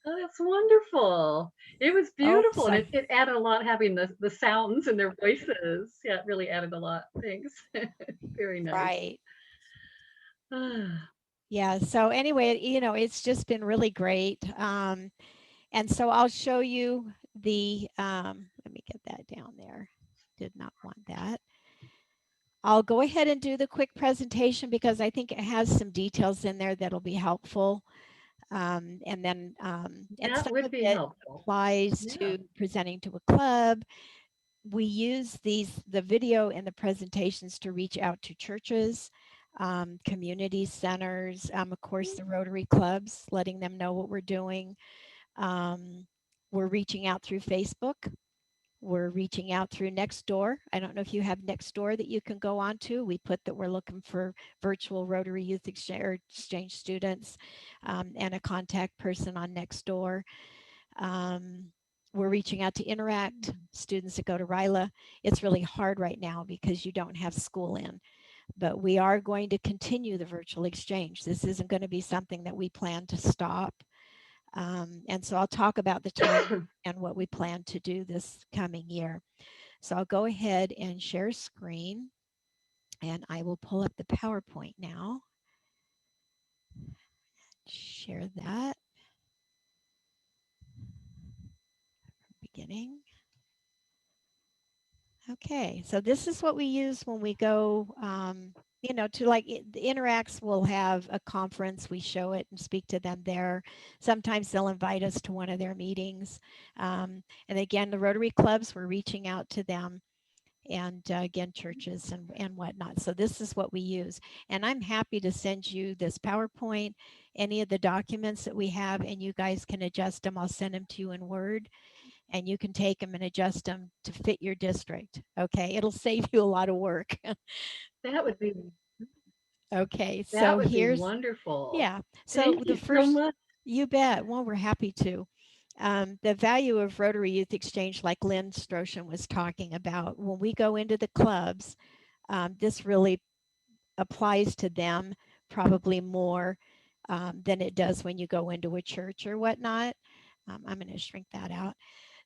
[SPEAKER 15] Oh, that's wonderful. It was beautiful. And
[SPEAKER 1] so-
[SPEAKER 15] it added a lot having the sounds and their voices. Yeah, it really added a lot. Thanks. Very nice.
[SPEAKER 1] Right. Yeah, so anyway, it's just been really great. And so I'll show you the, let me get that down there. Did not want that. I'll go ahead and do the quick presentation because I think it has some details in there that'll be helpful. And then and
[SPEAKER 15] That
[SPEAKER 1] some
[SPEAKER 15] would
[SPEAKER 1] of
[SPEAKER 15] be
[SPEAKER 1] it
[SPEAKER 15] helpful.
[SPEAKER 1] applies to presenting to a club. We use the video and the presentations to reach out to churches, community centers, of course, the Rotary clubs, letting them know what we're doing. We're reaching out through Facebook. We're reaching out through Nextdoor. I don't know if you have Nextdoor that you can go on to. We put that we're looking for virtual Rotary Youth Exchange students and a contact person on Nextdoor. We're reaching out to Interact, students that go to RILA. It's really hard right now because you don't have school in, but we are going to continue the virtual exchange. This isn't going to be something that we plan to stop. And so I'll talk about the time and what we plan to do this coming year. So I'll go ahead and share screen and I will pull up the PowerPoint now. Share that. Beginning. Okay, so this is what we use when we go, to the Interacts will have a conference, we show it and speak to them there. Sometimes they'll invite us to one of their meetings. And again, the Rotary clubs, we're reaching out to them and again, churches and whatnot. So this is what we use. And I'm happy to send you this PowerPoint, any of the documents that we have, and you guys can adjust them. I'll send them to you in Word, and you can take them and adjust them to fit your district. Okay, it'll save you a lot of work.
[SPEAKER 15] That would be
[SPEAKER 1] Okay,
[SPEAKER 15] that
[SPEAKER 1] so
[SPEAKER 15] would be
[SPEAKER 1] here's,
[SPEAKER 15] wonderful.
[SPEAKER 1] yeah. So
[SPEAKER 15] Thank
[SPEAKER 1] the
[SPEAKER 15] you so
[SPEAKER 1] first,
[SPEAKER 15] much.
[SPEAKER 1] you bet. Well, we're happy to. The value of Rotary Youth Exchange, like Lynn Stroshan was talking about, when we go into the clubs, this really applies to them probably more than it does when you go into a church or whatnot. I'm going to shrink that out.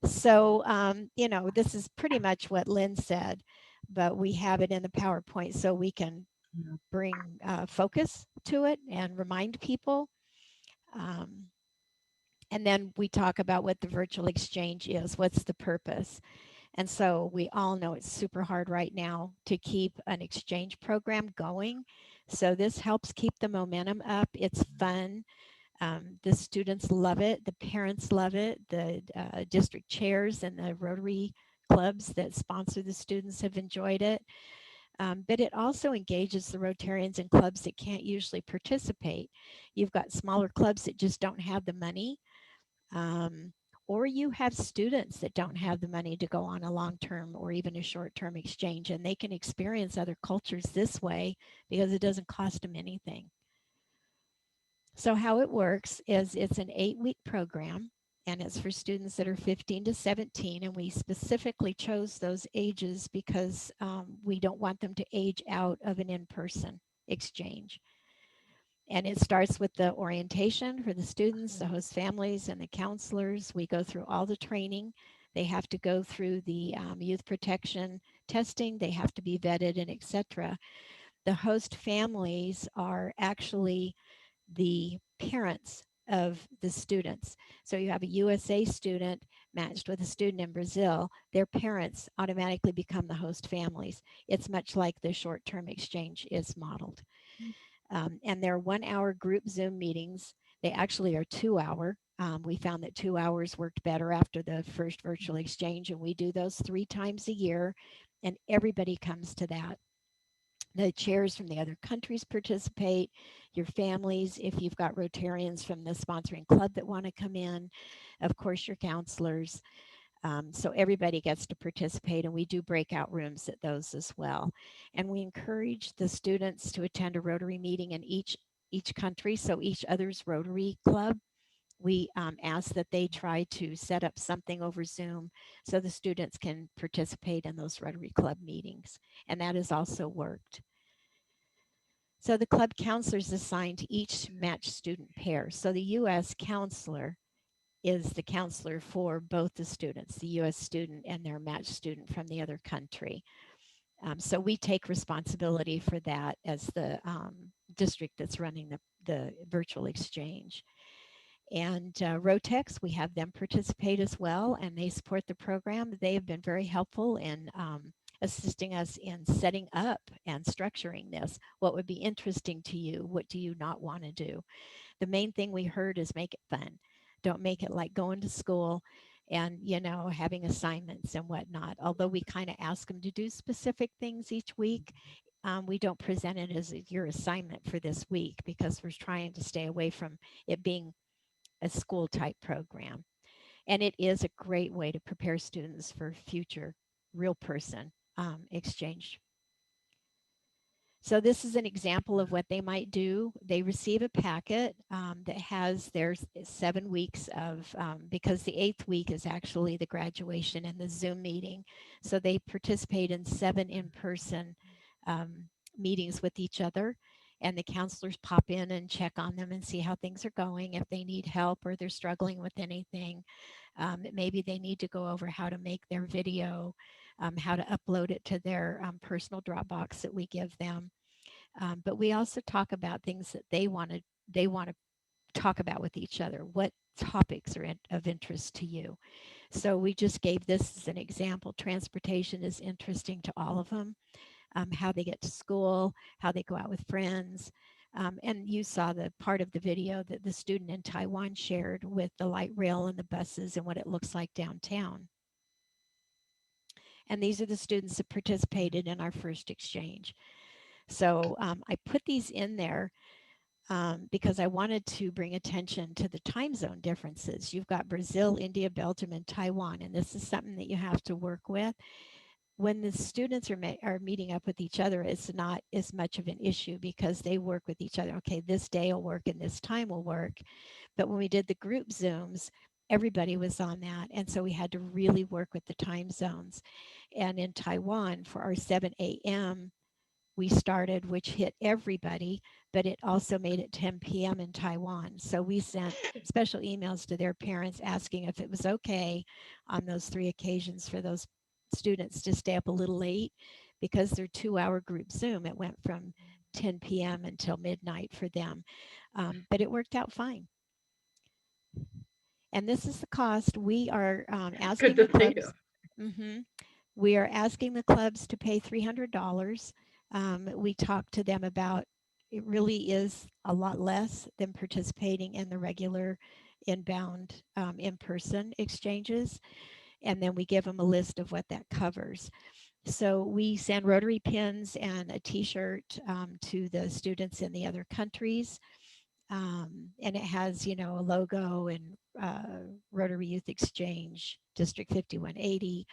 [SPEAKER 1] So, you know, this is pretty much what Lynn said, but we have it in the PowerPoint so we can bring focus to it and remind people. And then we talk about what the virtual exchange is, what's the purpose. And so we all know it's super hard right now to keep an exchange program going. So this helps keep the momentum up. It's fun. The students love it. The parents love it. The district chairs and the Rotary clubs that sponsor the students have enjoyed it. But it also engages the Rotarians and clubs that can't usually participate. You've got smaller clubs that just don't have the money. Or you have students that don't have the money to go on a long-term or even a short-term exchange, and they can experience other cultures this way because it doesn't cost them anything. So how it works is it's an 8-week program, and it's for students that are 15 to 17, and we specifically chose those ages because we don't want them to age out of an in-person exchange. And it starts with the orientation for the students, the host families, and the counselors. We go through all the training. They have to go through the youth protection testing. They have to be vetted and etc. The host families are actually the parents of the students. So you have a USA student matched with a student in Brazil, their parents automatically become the host families. It's much like the short-term exchange is modeled. And they're 1-hour group Zoom meetings. They actually are 2-hour. We found that 2 hours worked better after the first virtual exchange, and we do those 3 times a year, and everybody comes to that. The chairs from the other countries participate, your families, if you've got Rotarians from the sponsoring club that want to come in, of course, your counselors. So everybody gets to participate, and we do breakout rooms at those as well. And we encourage the students to attend a Rotary meeting in each country. So each other's Rotary club, we ask that they try to set up something over Zoom so the students can participate in those Rotary Club meetings. And that has also worked. So the club counselor is assigned to each matched student pair. So the US counselor is the counselor for both the students, the US student and their matched student from the other country. So we take responsibility for that as the district that's running the virtual exchange. And Rotex, we have them participate as well, and they support the program. They have been very helpful in assisting us in setting up and structuring this. What would be interesting to you? What do you not want to do? The main thing we heard is make it fun. Don't make it like going to school and, you know, having assignments and whatnot. Although we kind of ask them to do specific things each week, we don't present it as your assignment for this week because we're trying to stay away from it being a school type program. And it is a great way to prepare students for future real person exchange. So this is an example of what they might do. They receive a packet that has their 7 weeks of, because the 8th week is actually the graduation and the Zoom meeting. So they participate in 7 in-person meetings with each other, and the counselors pop in and check on them and see how things are going, if they need help or they're struggling with anything. Maybe they need to go over how to make their video, how to upload it to their personal Dropbox that we give them. But we also talk about things that they want to talk about with each other. What topics are of interest to you? So we just gave this as an example. Transportation is interesting to all of them. How they get to school, how they go out with friends. And you saw the part of the video that the student in Taiwan shared with the light rail and the buses and what it looks like downtown. And these are the students that participated in our first exchange. So I put these in there because I wanted to bring attention to the time zone differences. You've got Brazil, India, Belgium, and Taiwan, and this is something that you have to work with. When the students are meeting up with each other, it's not as much of an issue because they work with each other. Okay, this day will work and this time will work. But when we did the group Zooms, everybody was on that. And so we had to really work with the time zones. And in Taiwan, for our 7 a.m., we started, which hit everybody, but it also made it 10 p.m. in Taiwan. So we sent special emails to their parents asking if it was okay on those 3 occasions for those students to stay up a little late because their 2-hour group Zoom, it went from 10 p.m. until midnight for them. But it worked out fine. And this is the cost. We are asking the clubs. We are asking the clubs to pay $300. We talked to them about it really is a lot less than participating in the regular inbound in-person exchanges. And then we give them a list of what that covers. So we send Rotary pins and a t-shirt to the students in the other countries. And it has, you know, a logo and Rotary Youth Exchange, District 5180.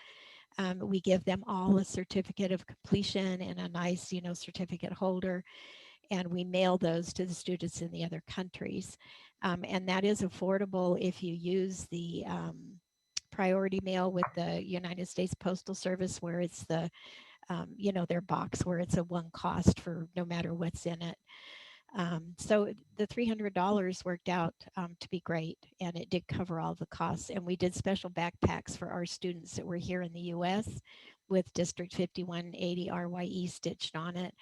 [SPEAKER 1] We give them all a certificate of completion and a nice, you know, certificate holder. And we mail those to the students in the other countries. And that is affordable if you use the priority mail with the United States Postal Service, where it's the, you know, their box where it's a one cost for no matter what's in it. So the $300 worked out to be great, and it did cover all the costs. And we did special backpacks for our students that were here in the US with District 5180 RYE stitched on it,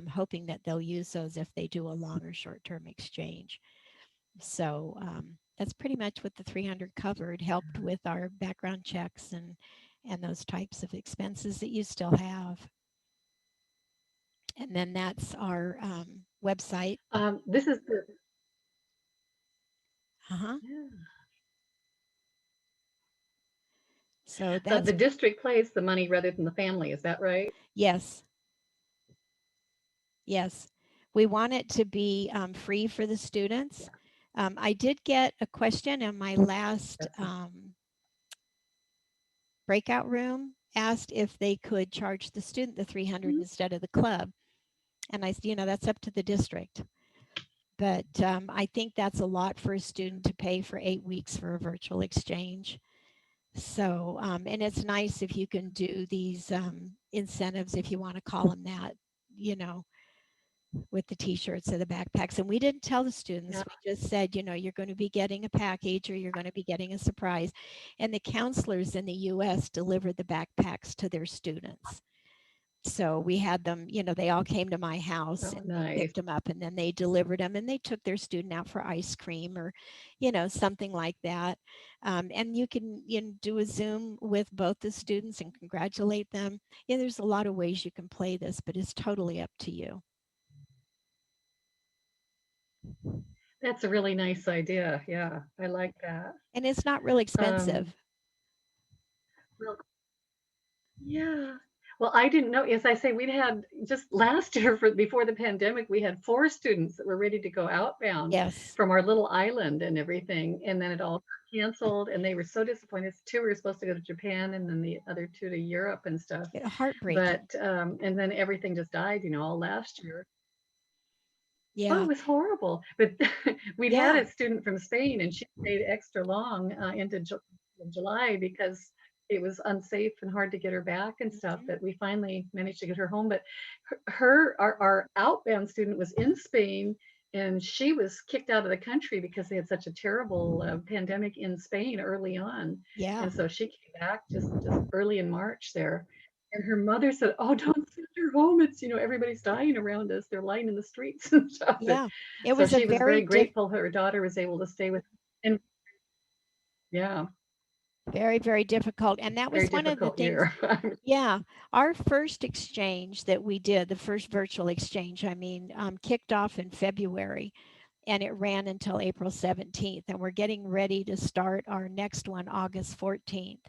[SPEAKER 1] hoping that they'll use those if they do a long or short-term exchange. So that's pretty much what the 300 covered, helped with our background checks and those types of expenses that you still have. And then that's our website.
[SPEAKER 15] This is the.
[SPEAKER 1] Yeah. So
[SPEAKER 15] that's the district pays the money rather than the family. Is that right?
[SPEAKER 1] Yes. Yes. We want it to be free for the students. I did get a question in my last breakout room, asked if they could charge the student the $300 instead of the club. And I said, you know, that's up to the district. But I think that's a lot for a student to pay for 8 weeks for a virtual exchange. So, and it's nice if you can do these incentives, if you want to call them that, you know, with the t-shirts or the backpacks. And we didn't tell the students, we just said, you know, you're going to be getting a package or you're going to be getting a surprise. And the counselors in the US delivered the backpacks to their students. So we had them, you know, they all came to my house and picked them up, and then they delivered them, and they took their student out for ice cream or, you know, something like that. And you can, you know, do a Zoom with both the students and congratulate them. Yeah, there's a lot of ways you can play this, but it's totally up to you.
[SPEAKER 15] That's a really nice idea. Yeah, I like that.
[SPEAKER 1] And it's not real expensive.
[SPEAKER 15] Yeah. Well, I didn't know, as I say, we'd had just last year before the pandemic, we had 4 students that were ready to go outbound from our little island and everything. And then it all got canceled and they were so disappointed. 2 were supposed to go to Japan and then the other 2 to Europe and stuff.
[SPEAKER 1] Heartbreaking.
[SPEAKER 15] But, and then everything just died, you know, all last year.
[SPEAKER 1] Yeah.
[SPEAKER 15] Oh, it was horrible. But we'd had a student from Spain and she stayed extra long into July because it was unsafe and hard to get her back and stuff, but we finally managed to get her home. But our outbound student was in Spain and she was kicked out of the country because they had such a terrible pandemic in Spain early on.
[SPEAKER 1] Yeah.
[SPEAKER 15] And so she came back just early in March there. And her mother said, "Oh, don't send her home. It's, you know, everybody's dying around us. They're lying in the streets and stuff."
[SPEAKER 1] Yeah.
[SPEAKER 15] It was so she was very grateful her daughter was able to stay with her. And yeah.
[SPEAKER 1] Very, very difficult. And that was one of the things. Yeah. Our first exchange that we did, the first virtual exchange, I mean, kicked off in February and it ran until April 17th. And we're getting ready to start our next one, August 14th.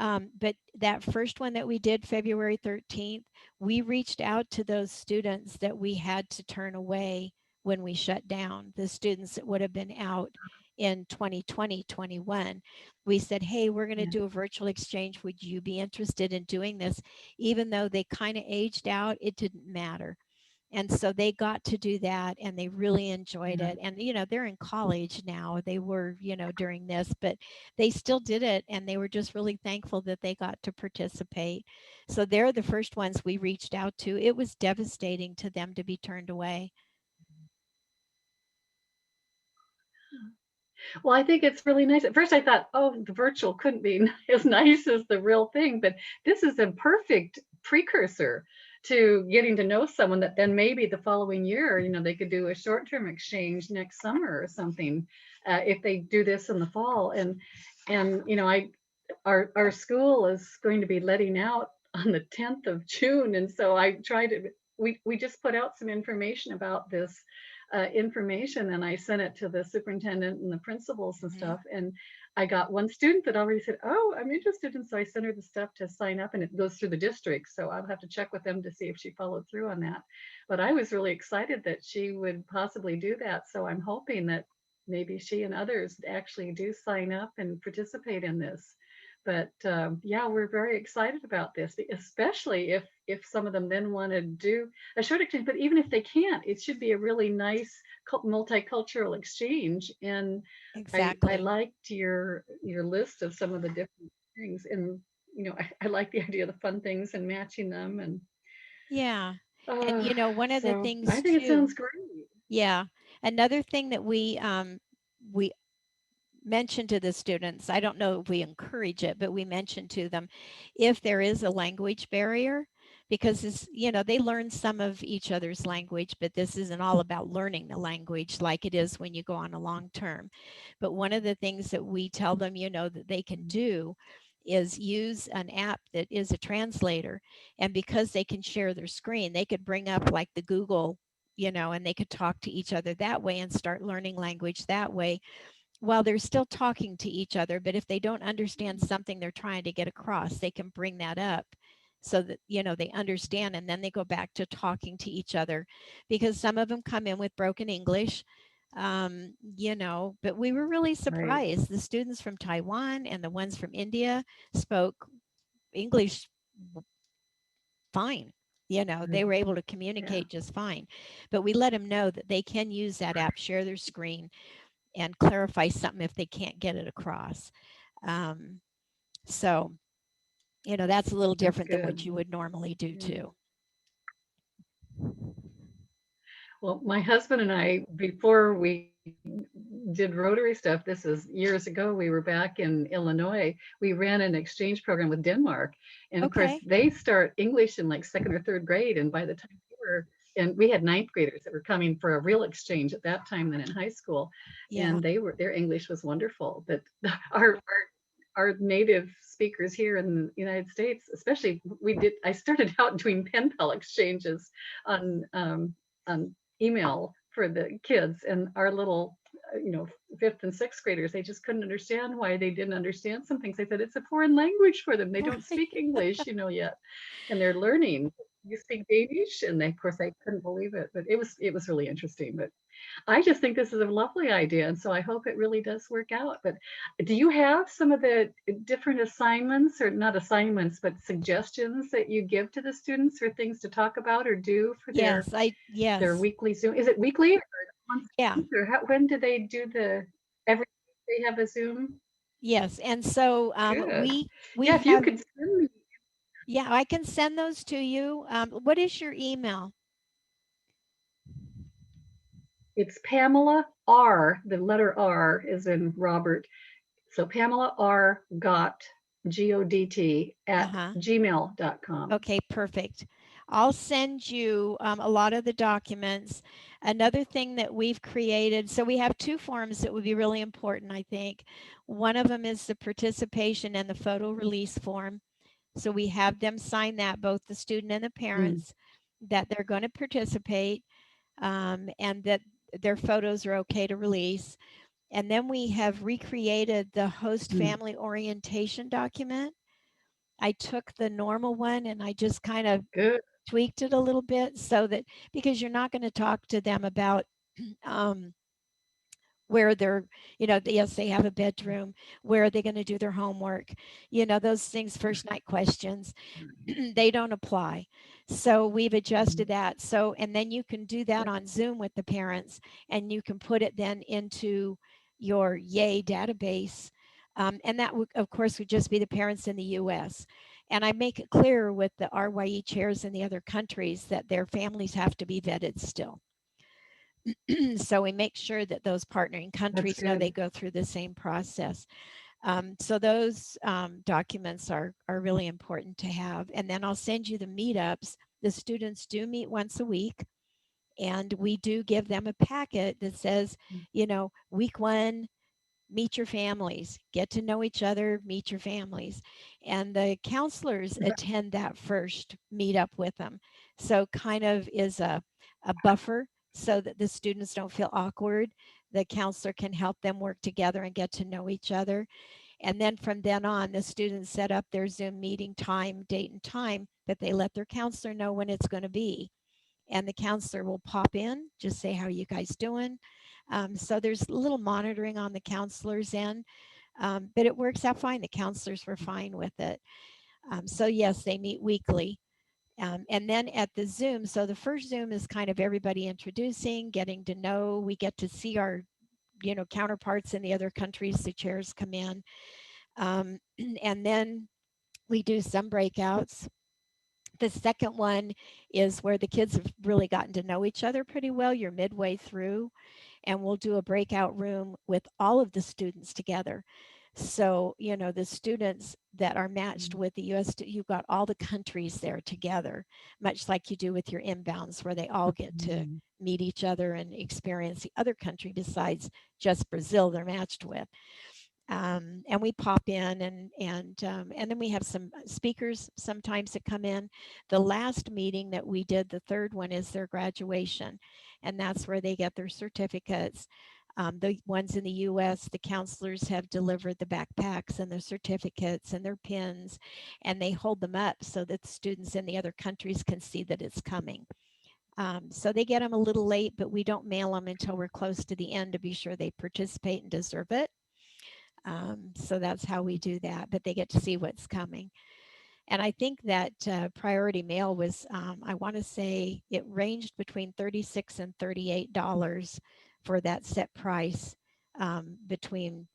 [SPEAKER 1] But that first one that we did February 13th, we reached out to those students that we had to turn away when we shut down, the students that would have been out in 2020, 21. We said, hey, we're going to do a virtual exchange. Would you be interested in doing this? Even though they kind of aged out, it didn't matter. And so they got to do that and they really enjoyed it. And, you know, they're in college now. They were, you know, during this, but they still did it. And they were just really thankful that they got to participate. So they're the first ones we reached out to. It was devastating to them to be turned away.
[SPEAKER 15] Well, I think it's really nice. At first I thought, oh, the virtual couldn't be as nice as the real thing, but this is a perfect precursor to getting to know someone that then maybe the following year, you know, they could do a short-term exchange next summer or something, if they do this in the fall. And you know, our school is going to be letting out on the 10th of June. And so I tried to, we just put out some information about this information, and I sent it to the superintendent and the principals and stuff. And I got one student that already said, oh, I'm interested. And so I sent her the stuff to sign up, and it goes through the district. So I'll have to check with them to see if she followed through on that. But I was really excited that she would possibly do that. So I'm hoping that maybe she and others actually do sign up and participate in this. But yeah, we're very excited about this, especially if some of them then want to do a short exchange. But even if they can't, it should be a really nice multicultural exchange. And
[SPEAKER 1] exactly.
[SPEAKER 15] I liked your list of some of the different things. And you know, I like the idea of the fun things and matching them. And
[SPEAKER 1] yeah, and you know, one of the things
[SPEAKER 15] I think
[SPEAKER 1] too,
[SPEAKER 15] it sounds great.
[SPEAKER 1] Yeah, another thing that we mention to the students, I don't know if we encourage it, but we mention to them if there is a language barrier, because it's, you know, they learn some of each other's language, but this isn't all about learning the language like it is when you go on a long term. But one of the things that we tell them, you know, that they can do is use an app that is a translator. And because they can share their screen, they could bring up like the Google, you know, and they could talk to each other that way and start learning language that way while they're still talking to each other. But if they don't understand something they're trying to get across, they can bring that up so that, you know, they understand, and then they go back to talking to each other, because some of them come in with broken English, you know, but we were really surprised. Right. The students from Taiwan and the ones from India spoke English fine. You know, they were able to communicate just fine. But we let them know that they can use that app, share their screen, and clarify something if they can't get it across. So, you know, that's a little different than what you would normally do too.
[SPEAKER 15] Well, my husband and I, before we did Rotary stuff, this is years ago, we were back in Illinois, we ran an exchange program with Denmark. And of course, they start English in like 2nd or 3rd grade. And by the time we were, and we had 9th graders that were coming for a real exchange at that time than in high school. Yeah. And their English was wonderful. But our native speakers here in the United States, especially, I started out doing pen pal exchanges on email for the kids, and our little, you know, 5th and 6th graders, they just couldn't understand why they didn't understand some things. I said, it's a foreign language for them. They don't speak English, you know, yet. And they're learning. You speak Danish? And they, of course, I couldn't believe it, but it was really interesting. But I just think this is a lovely idea. And so I hope it really does work out. But do you have some of the different assignments, or not assignments, but suggestions that you give to the students for things to talk about or do for their weekly Zoom? Is it weekly or once a month, or when do they do every week they have a Zoom?
[SPEAKER 1] Yes. And so we
[SPEAKER 15] if you could send me.
[SPEAKER 1] Yeah, I can send those to you. What is your email?
[SPEAKER 15] It's Pamela R. The letter R is in Robert. So Pamela R. Gott, G-O-D-T, at gmail.com.
[SPEAKER 1] Okay, perfect. I'll send you a lot of the documents. Another thing that we've created, so we have 2 forms that would be really important, I think. One of them is the participation and the photo release form. So we have them sign that, both the student and the parents, that they're going to participate, and that their photos are okay to release. And then we have recreated the host family orientation document, I took the normal one and I just kind of
[SPEAKER 15] Good.
[SPEAKER 1] tweaked it a little bit so that, because you're not going to talk to them about where they're, yes, they have a bedroom, where are they going to do their homework, those things, first night questions, they don't apply. So we've adjusted that. So, and then you can do that on Zoom with the parents, and you can put it then into your Yay database. And that would, of course, would just be the parents in the US. And I make it clear with the RYE chairs in the other countries that their families have to be vetted still. So we make sure that those partnering countries know they go through the same process. So those documents are really important to have. And then I'll send you the meetups. The students do meet once a week. And we do give them a packet that says, week 1, meet your families, get to know each other, meet your families. And the counselors attend that first meetup with them. So kind of is a buffer so that the students don't feel awkward. The counselor can help them work together and get to know each other. And then from then on, the students set up their Zoom meeting time, date and time, but they let their counselor know when it's going to be. And the counselor will pop in, just say, how are you guys doing? So there's a little monitoring on the counselor's end, but it works out fine. The counselors were fine with it. So yes, they meet weekly. And then at the Zoom, so the first Zoom is kind of everybody introducing, getting to know. We get to see our, counterparts in the other countries. The chairs come in. And then we do some breakouts. The second one is where the kids have really gotten to know each other pretty well. You're midway through, and we'll do a breakout room with all of the students together. So, the students that are matched with the US, you've got all the countries there together, much like you do with your inbounds, where they all get to meet each other and experience the other country besides just Brazil they're matched with. And we pop in, and then we have some speakers sometimes that come in. The last meeting that we did, the third one, is their graduation, and that's where they get their certificates. The ones in the US, the counselors have delivered the backpacks and the certificates and their pins, and they hold them up so that the students in the other countries can see that it's coming. So they get them a little late, but we don't mail them until we're close to the end to be sure they participate and deserve it. So that's how we do that, but they get to see what's coming. And I think that priority mail was, I want to say it ranged between $36 and $38 for that set price, between,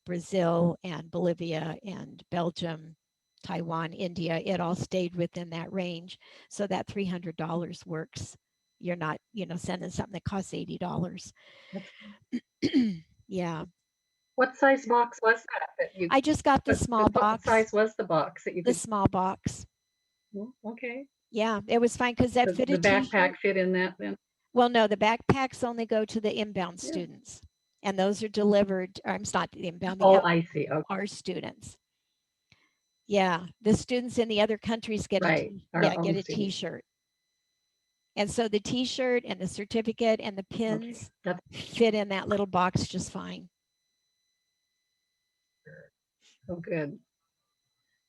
[SPEAKER 1] Brazil and Bolivia and Belgium, Taiwan, India. It all stayed within that range. So that $300 works. You're not, sending something that costs $80. Yeah.
[SPEAKER 15] What size box was that you?
[SPEAKER 1] I just got the small box.
[SPEAKER 15] What size was the box that you?
[SPEAKER 1] The small box.
[SPEAKER 15] Okay.
[SPEAKER 1] Yeah, it was fine because that fit a
[SPEAKER 15] The backpack
[SPEAKER 1] t-shirt.
[SPEAKER 15] fit in that then?
[SPEAKER 1] Well, no, the backpacks only go to the inbound students, and those are delivered. Or I'm not the inbound. The
[SPEAKER 15] I see. Okay.
[SPEAKER 1] Our students. Yeah, the students in the other countries get
[SPEAKER 15] get
[SPEAKER 1] a t-shirt. And so the t-shirt and the certificate and the pins fit in that little box just fine.
[SPEAKER 15] Oh, good.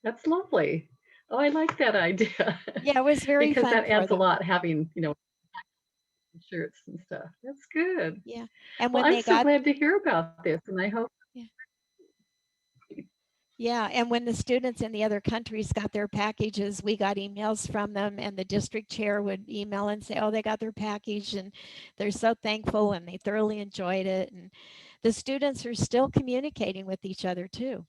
[SPEAKER 15] That's lovely. Oh, I like that idea.
[SPEAKER 1] Yeah, it was very
[SPEAKER 15] because
[SPEAKER 1] fun.
[SPEAKER 15] That adds a lot, having, shirts and stuff. That's good.
[SPEAKER 1] Yeah. And when
[SPEAKER 15] I'm so glad to hear about this, and I hope.
[SPEAKER 1] Yeah, and when the students in the other countries got their packages, we got emails from them, and the district chair would email and say, oh, they got their package, and they're so thankful, and they thoroughly enjoyed it. And the students are still communicating with each other too.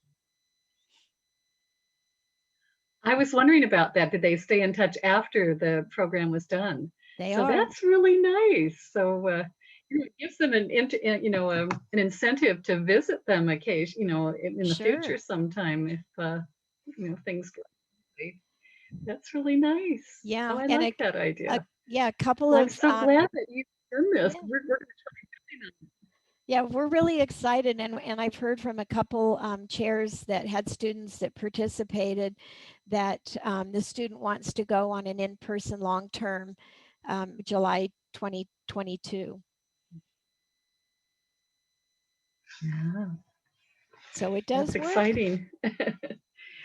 [SPEAKER 15] I was wondering about that. Did they stay in touch after the program was done?
[SPEAKER 1] They
[SPEAKER 15] are. That's really nice. So it gives them an incentive to visit them occasionally, in the future sometime if things go. That's really nice.
[SPEAKER 1] Yeah,
[SPEAKER 15] I like that idea.
[SPEAKER 1] A couple of.
[SPEAKER 15] I'm so glad that you've done this.
[SPEAKER 1] Yeah.
[SPEAKER 15] We're going to try doing it.
[SPEAKER 1] Yeah, we're really excited, and I've heard from a couple chairs that had students that participated that the student wants to go on an in-person long-term July 2022.
[SPEAKER 15] Yeah.
[SPEAKER 1] So it does
[SPEAKER 15] That's
[SPEAKER 1] work.
[SPEAKER 15] exciting.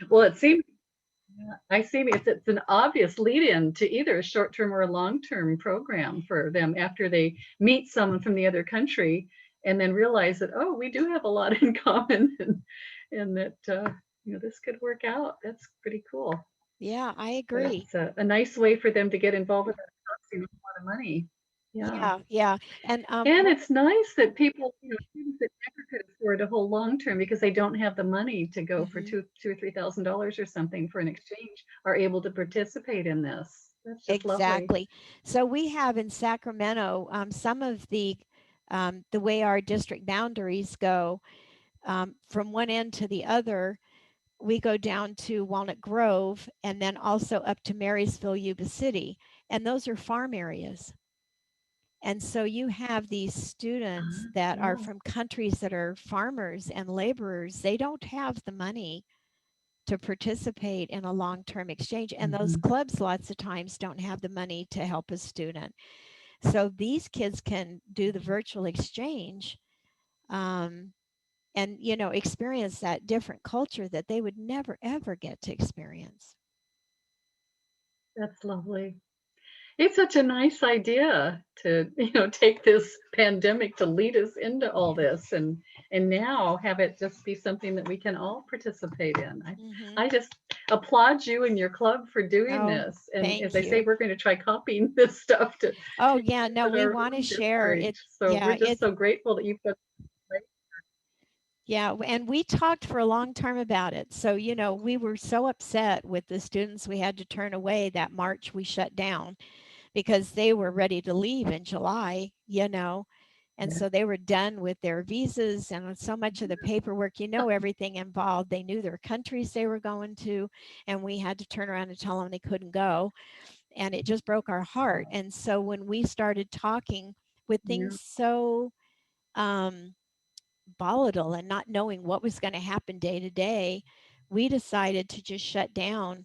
[SPEAKER 15] Well, it seems I see it's an obvious lead-in to either a short-term or a long-term program for them after they meet someone from the other country and then realize that, oh, we do have a lot in common and that, this could work out. That's pretty cool.
[SPEAKER 1] Yeah, I agree.
[SPEAKER 15] It's a nice way for them to get involved with that costing a lot of money.
[SPEAKER 1] Yeah. And
[SPEAKER 15] it's nice that people, students that never could afford a whole long term because they don't have the money to go for $2,000 or $3,000 or something for an exchange are able to participate in this. That's just
[SPEAKER 1] exactly.
[SPEAKER 15] lovely.
[SPEAKER 1] So we have in Sacramento, some of the way our district boundaries go, from one end to the other, we go down to Walnut Grove and then also up to Marysville, Yuba City, and those are farm areas. And so you have these students that are from countries that are farmers and laborers. They don't have the money to participate in a long-term exchange. And those clubs lots of times don't have the money to help a student. So these kids can do the virtual exchange and, experience that different culture that they would never, ever get to experience.
[SPEAKER 15] That's lovely. It's such a nice idea to, take this pandemic to lead us into all this and now have it just be something that we can all participate in. I just applaud you and your club for doing this. And as I say, we're going to try copying this stuff to.
[SPEAKER 1] Oh yeah, no, we want to share it.
[SPEAKER 15] So we're just so grateful that you've got.
[SPEAKER 1] Yeah, and we talked for a long time about it. So, we were so upset with the students we had to turn away that March we shut down because they were ready to leave in July, and so they were done with their visas and so much of the paperwork, everything involved. They knew their countries they were going to, and we had to turn around and tell them they couldn't go. And it just broke our heart. And so when we started talking with things so volatile and not knowing what was going to happen day to day, we decided to just shut down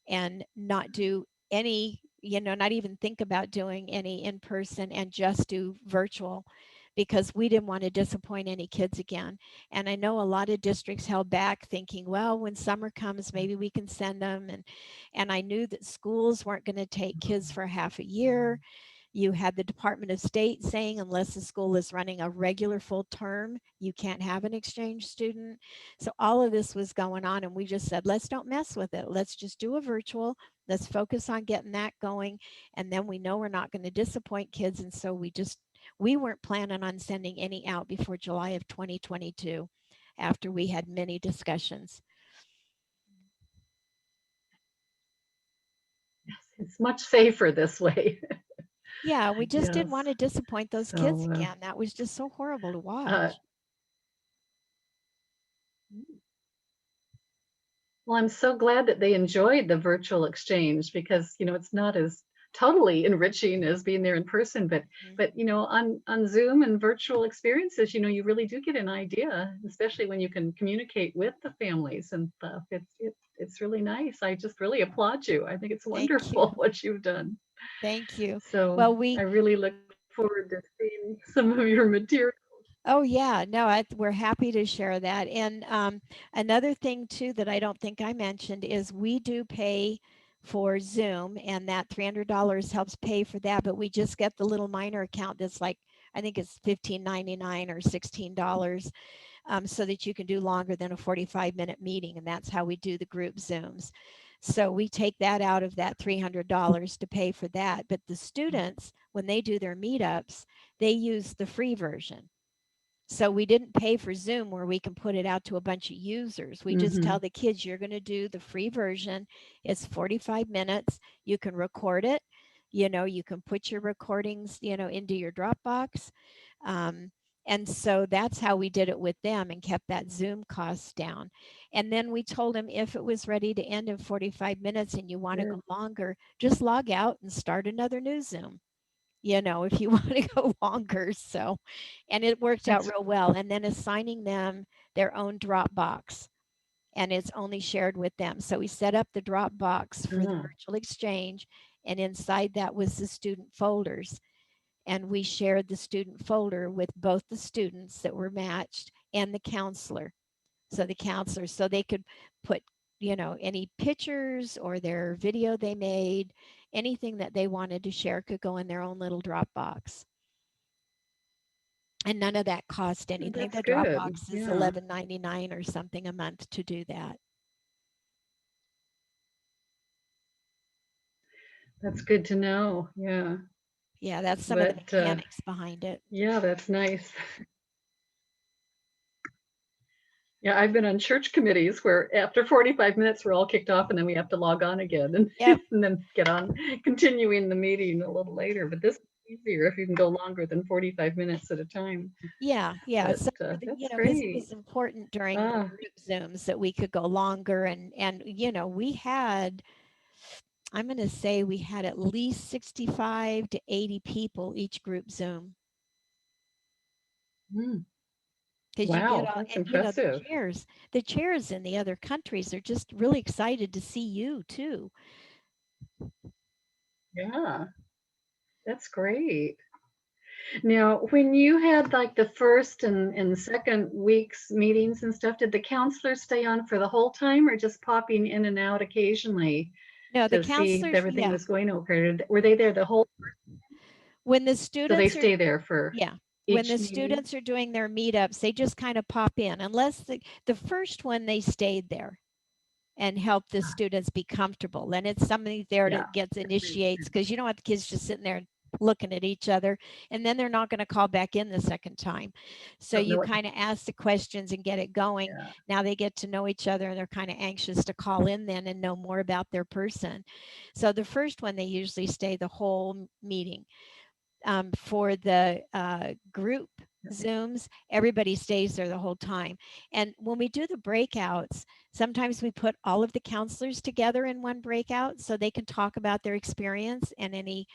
[SPEAKER 1] and not do any, not even think about doing any in person and just do virtual because we didn't want to disappoint any kids again. And I know a lot of districts held back thinking, well, when summer comes, maybe we can send them. And I knew that schools weren't going to take kids for half a year. You had the Department of State saying unless the school is running a regular full term, you can't have an exchange student. So all of this was going on and we just said, let's don't mess with it. Let's just do a virtual. Let's focus on getting that going. And then we know we're not going to disappoint kids. And so we weren't planning on sending any out before July of 2022 after we had many discussions.
[SPEAKER 15] Yes, it's much safer this way.
[SPEAKER 1] Yeah, we just didn't want to disappoint those kids again. That was just so horrible to watch.
[SPEAKER 15] Well, I'm so glad that they enjoyed the virtual exchange because, it's not as totally enriching as being there in person, but on Zoom and virtual experiences, you really do get an idea, especially when you can communicate with the families and stuff. It's really nice. I just really applaud you. I think it's wonderful what you've done.
[SPEAKER 1] Thank you.
[SPEAKER 15] So I really look forward to seeing some of your material.
[SPEAKER 1] Oh yeah, no, we're happy to share that. And another thing too that I don't think I mentioned is we do pay for Zoom, and that $300 helps pay for that. But we just get the little minor account that's like, I think it's $15.99 or $16, so that you can do longer than a 45-minute meeting, and that's how we do the group Zooms. So we take that out of that $300 to pay for that. But the students, when they do their meetups, they use the free version. So we didn't pay for Zoom where we can put it out to a bunch of users. We just tell the kids, you're going to do the free version. It's 45 minutes. You can record it. You can put your recordings, into your Dropbox. And so that's how we did it with them and kept that Zoom cost down. And then we told them if it was ready to end in 45 minutes and you want to go longer, just log out and start another new Zoom, if you want to go longer. So, and it worked out real well. And then assigning them their own Dropbox, and it's only shared with them. So we set up the Dropbox for the virtual exchange, and inside that was the student folders. And we shared the student folder with both the students that were matched and the counselor. So the counselor, so they could put, any pictures or their video they made, anything that they wanted to share could go in their own little Dropbox. And none of that cost anything.
[SPEAKER 15] That's
[SPEAKER 1] The Dropbox
[SPEAKER 15] good.
[SPEAKER 1] is
[SPEAKER 15] Yeah.
[SPEAKER 1] $11.99 or something a month to do that.
[SPEAKER 15] That's good to know. Yeah.
[SPEAKER 1] Yeah, that's some of the mechanics behind it.
[SPEAKER 15] Yeah, that's nice. Yeah, I've been on church committees where after 45 minutes we're all kicked off and then we have to log on again and, and then get on continuing the meeting a little later. But this is easier if you can go longer than 45 minutes at a time.
[SPEAKER 1] Yeah.
[SPEAKER 15] But,
[SPEAKER 1] So,
[SPEAKER 15] that's
[SPEAKER 1] because it
[SPEAKER 15] great.
[SPEAKER 1] was important during the group Zooms that we could go longer, and we had, I'm going to say we had at least 65 to 80 people each group Zoom. Because
[SPEAKER 15] Wow,
[SPEAKER 1] you get all,
[SPEAKER 15] that's
[SPEAKER 1] and
[SPEAKER 15] impressive.
[SPEAKER 1] the chairs in the other countries are just really excited to see you too.
[SPEAKER 15] Yeah, that's great. Now, when you had like the first and second week's meetings and stuff, did the counselors stay on for the whole time or just popping in and out occasionally?
[SPEAKER 1] No, the
[SPEAKER 15] to see if
[SPEAKER 1] counselors,
[SPEAKER 15] everything was going okay? Were they there the whole?
[SPEAKER 1] When the
[SPEAKER 15] So
[SPEAKER 1] students
[SPEAKER 15] they stay there for
[SPEAKER 1] when the
[SPEAKER 15] each meeting?
[SPEAKER 1] students are doing their meetups, they just kind of pop in, unless the first one they stayed there and help the students be comfortable. And it's somebody there that gets initiates, because you don't want the kids just sitting there looking at each other, and then they're not going to call back in the second time. So you kind of ask the questions and get it going. Now they get to know each other and they're kind of anxious to call in then and know more about their person. So the first one, they usually stay the whole meeting. For the group Zooms, everybody stays there the whole time. And when we do the breakouts, sometimes we put all of the counselors together in one breakout so they can talk about their experience and any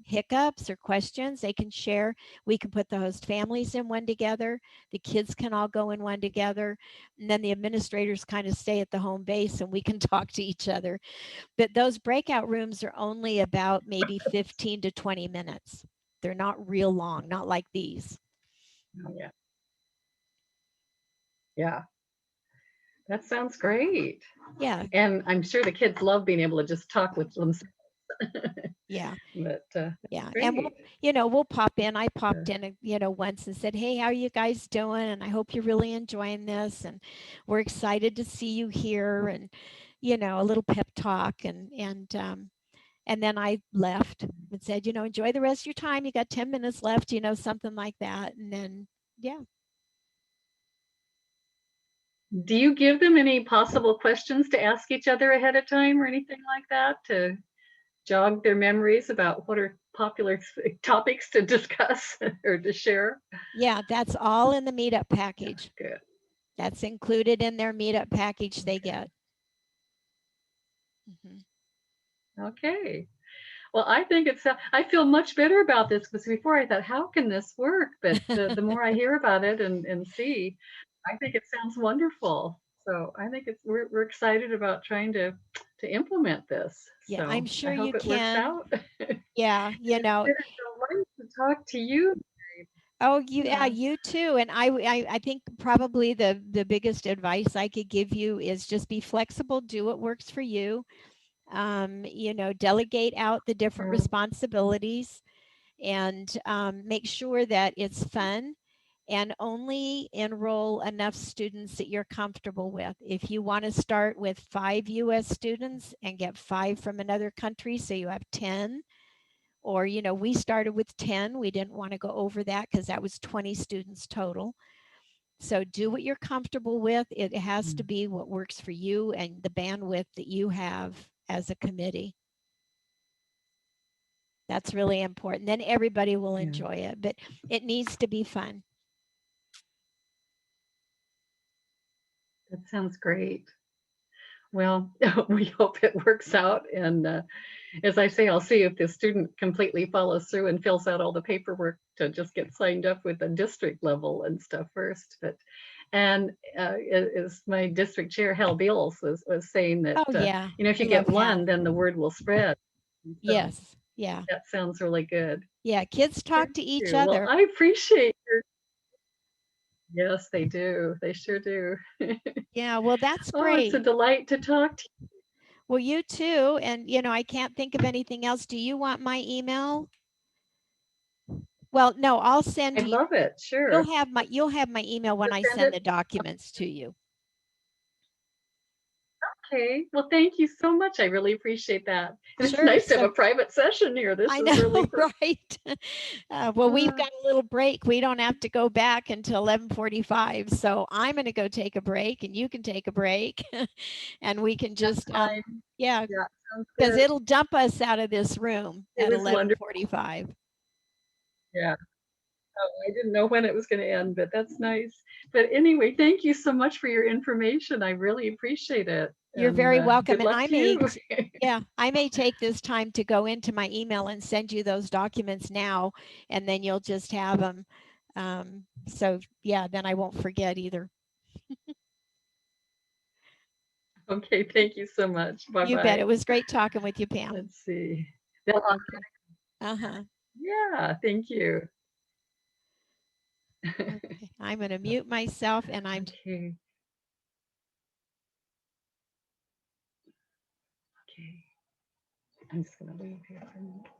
[SPEAKER 1] hiccups or questions they can share. We can put the host families in one together. The kids can all go in one together. And then the administrators kind of stay at the home base and we can talk to each other. But those breakout rooms are only about maybe 15 to 20 minutes. They're not real long, not like these.
[SPEAKER 15] Oh, yeah. Yeah. That sounds great.
[SPEAKER 1] Yeah.
[SPEAKER 15] And I'm sure the kids love being able to just talk with themselves.
[SPEAKER 1] Yeah.
[SPEAKER 15] But
[SPEAKER 1] yeah.
[SPEAKER 15] great.
[SPEAKER 1] And we'll pop in. I popped in, once and said, hey, how are you guys doing? And I hope you're really enjoying this. And we're excited to see you here. And, a little pep talk. And then I left and said, enjoy the rest of your time. You got 10 minutes left, something like that. And then, yeah.
[SPEAKER 15] Do you give them any possible questions to ask each other ahead of time or anything like that to jog their memories about what are popular topics to discuss or to share?
[SPEAKER 1] Yeah, that's all in the meetup package.
[SPEAKER 15] That's good.
[SPEAKER 1] That's included in their meetup package they get.
[SPEAKER 15] Okay. Well, I think I feel much better about this because before I thought, how can this work? But the more I hear about it and see, I think it sounds wonderful. So I think we're excited about trying to implement this.
[SPEAKER 1] Yeah,
[SPEAKER 15] so
[SPEAKER 1] I'm sure
[SPEAKER 15] I hope
[SPEAKER 1] you
[SPEAKER 15] it
[SPEAKER 1] can.
[SPEAKER 15] Works out.
[SPEAKER 1] Yeah,
[SPEAKER 15] It's been so nice to talk to you.
[SPEAKER 1] Oh, you too. And I think probably the biggest advice I could give you is just be flexible, do what works for you. Delegate out the different responsibilities and make sure that it's fun and only enroll enough students that you're comfortable with. If you want to start with 5 US students and get 5 from another country, so you have 10, or, we started with 10. We didn't want to go over that because that was 20 students total. So do what you're comfortable with. It has to be what works for you and the bandwidth that you have as a committee. That's really important. Then everybody will enjoy it, but it needs to be fun.
[SPEAKER 15] That sounds great. Well, we hope it works out. And as I say, I'll see if the student completely follows through and fills out all the paperwork to just get signed up with the district level and stuff first. But as my district chair, Hal Beals, was saying that, if you get one, then the word will spread. So
[SPEAKER 1] yes. Yeah.
[SPEAKER 15] That sounds really good.
[SPEAKER 1] Yeah. Kids talk to each other.
[SPEAKER 15] Well, I appreciate your Yes, they do. They sure do.
[SPEAKER 1] Yeah, well, that's
[SPEAKER 15] Oh, it's a
[SPEAKER 1] great.
[SPEAKER 15] delight to talk to you.
[SPEAKER 1] Well, you too. And, you know, I can't think of anything else. Do you want my email? Well, no, I'll send
[SPEAKER 15] I
[SPEAKER 1] you.
[SPEAKER 15] love it. Sure.
[SPEAKER 1] You'll have my email when I
[SPEAKER 15] Send
[SPEAKER 1] send
[SPEAKER 15] it.
[SPEAKER 1] the documents to you.
[SPEAKER 15] Okay. Well, thank you so much. I really appreciate that. And it's
[SPEAKER 1] Sure.
[SPEAKER 15] nice to have
[SPEAKER 1] So
[SPEAKER 15] a private session here. This
[SPEAKER 1] I
[SPEAKER 15] is
[SPEAKER 1] know,
[SPEAKER 15] really
[SPEAKER 1] right? Well, we've got a little break. We don't have to go back until 11:45. So I'm going to go take a break, and you can take a break, and we can just, yeah, because it'll dump us out of this room at
[SPEAKER 15] was wonderful.
[SPEAKER 1] 11:45.
[SPEAKER 15] Yeah. Oh, I didn't know when it was going to end, but that's nice. But anyway, thank you so much for your information. I really appreciate it.
[SPEAKER 1] You're
[SPEAKER 15] And,
[SPEAKER 1] very welcome.
[SPEAKER 15] Good
[SPEAKER 1] And
[SPEAKER 15] luck
[SPEAKER 1] I
[SPEAKER 15] to
[SPEAKER 1] may,
[SPEAKER 15] you.
[SPEAKER 1] yeah, I may take this time to go into my email and send you those documents now, and then you'll just have them. So yeah, then I won't forget either.
[SPEAKER 15] Okay, thank you so much. Bye-bye.
[SPEAKER 1] You bet. It was great talking with you, Pam.
[SPEAKER 15] Let's see.
[SPEAKER 1] Uh-huh.
[SPEAKER 15] Yeah, thank you.
[SPEAKER 1] Okay. I'm going to mute myself, and I'm
[SPEAKER 15] Okay. Okay. I'm just going to leave here for a minute.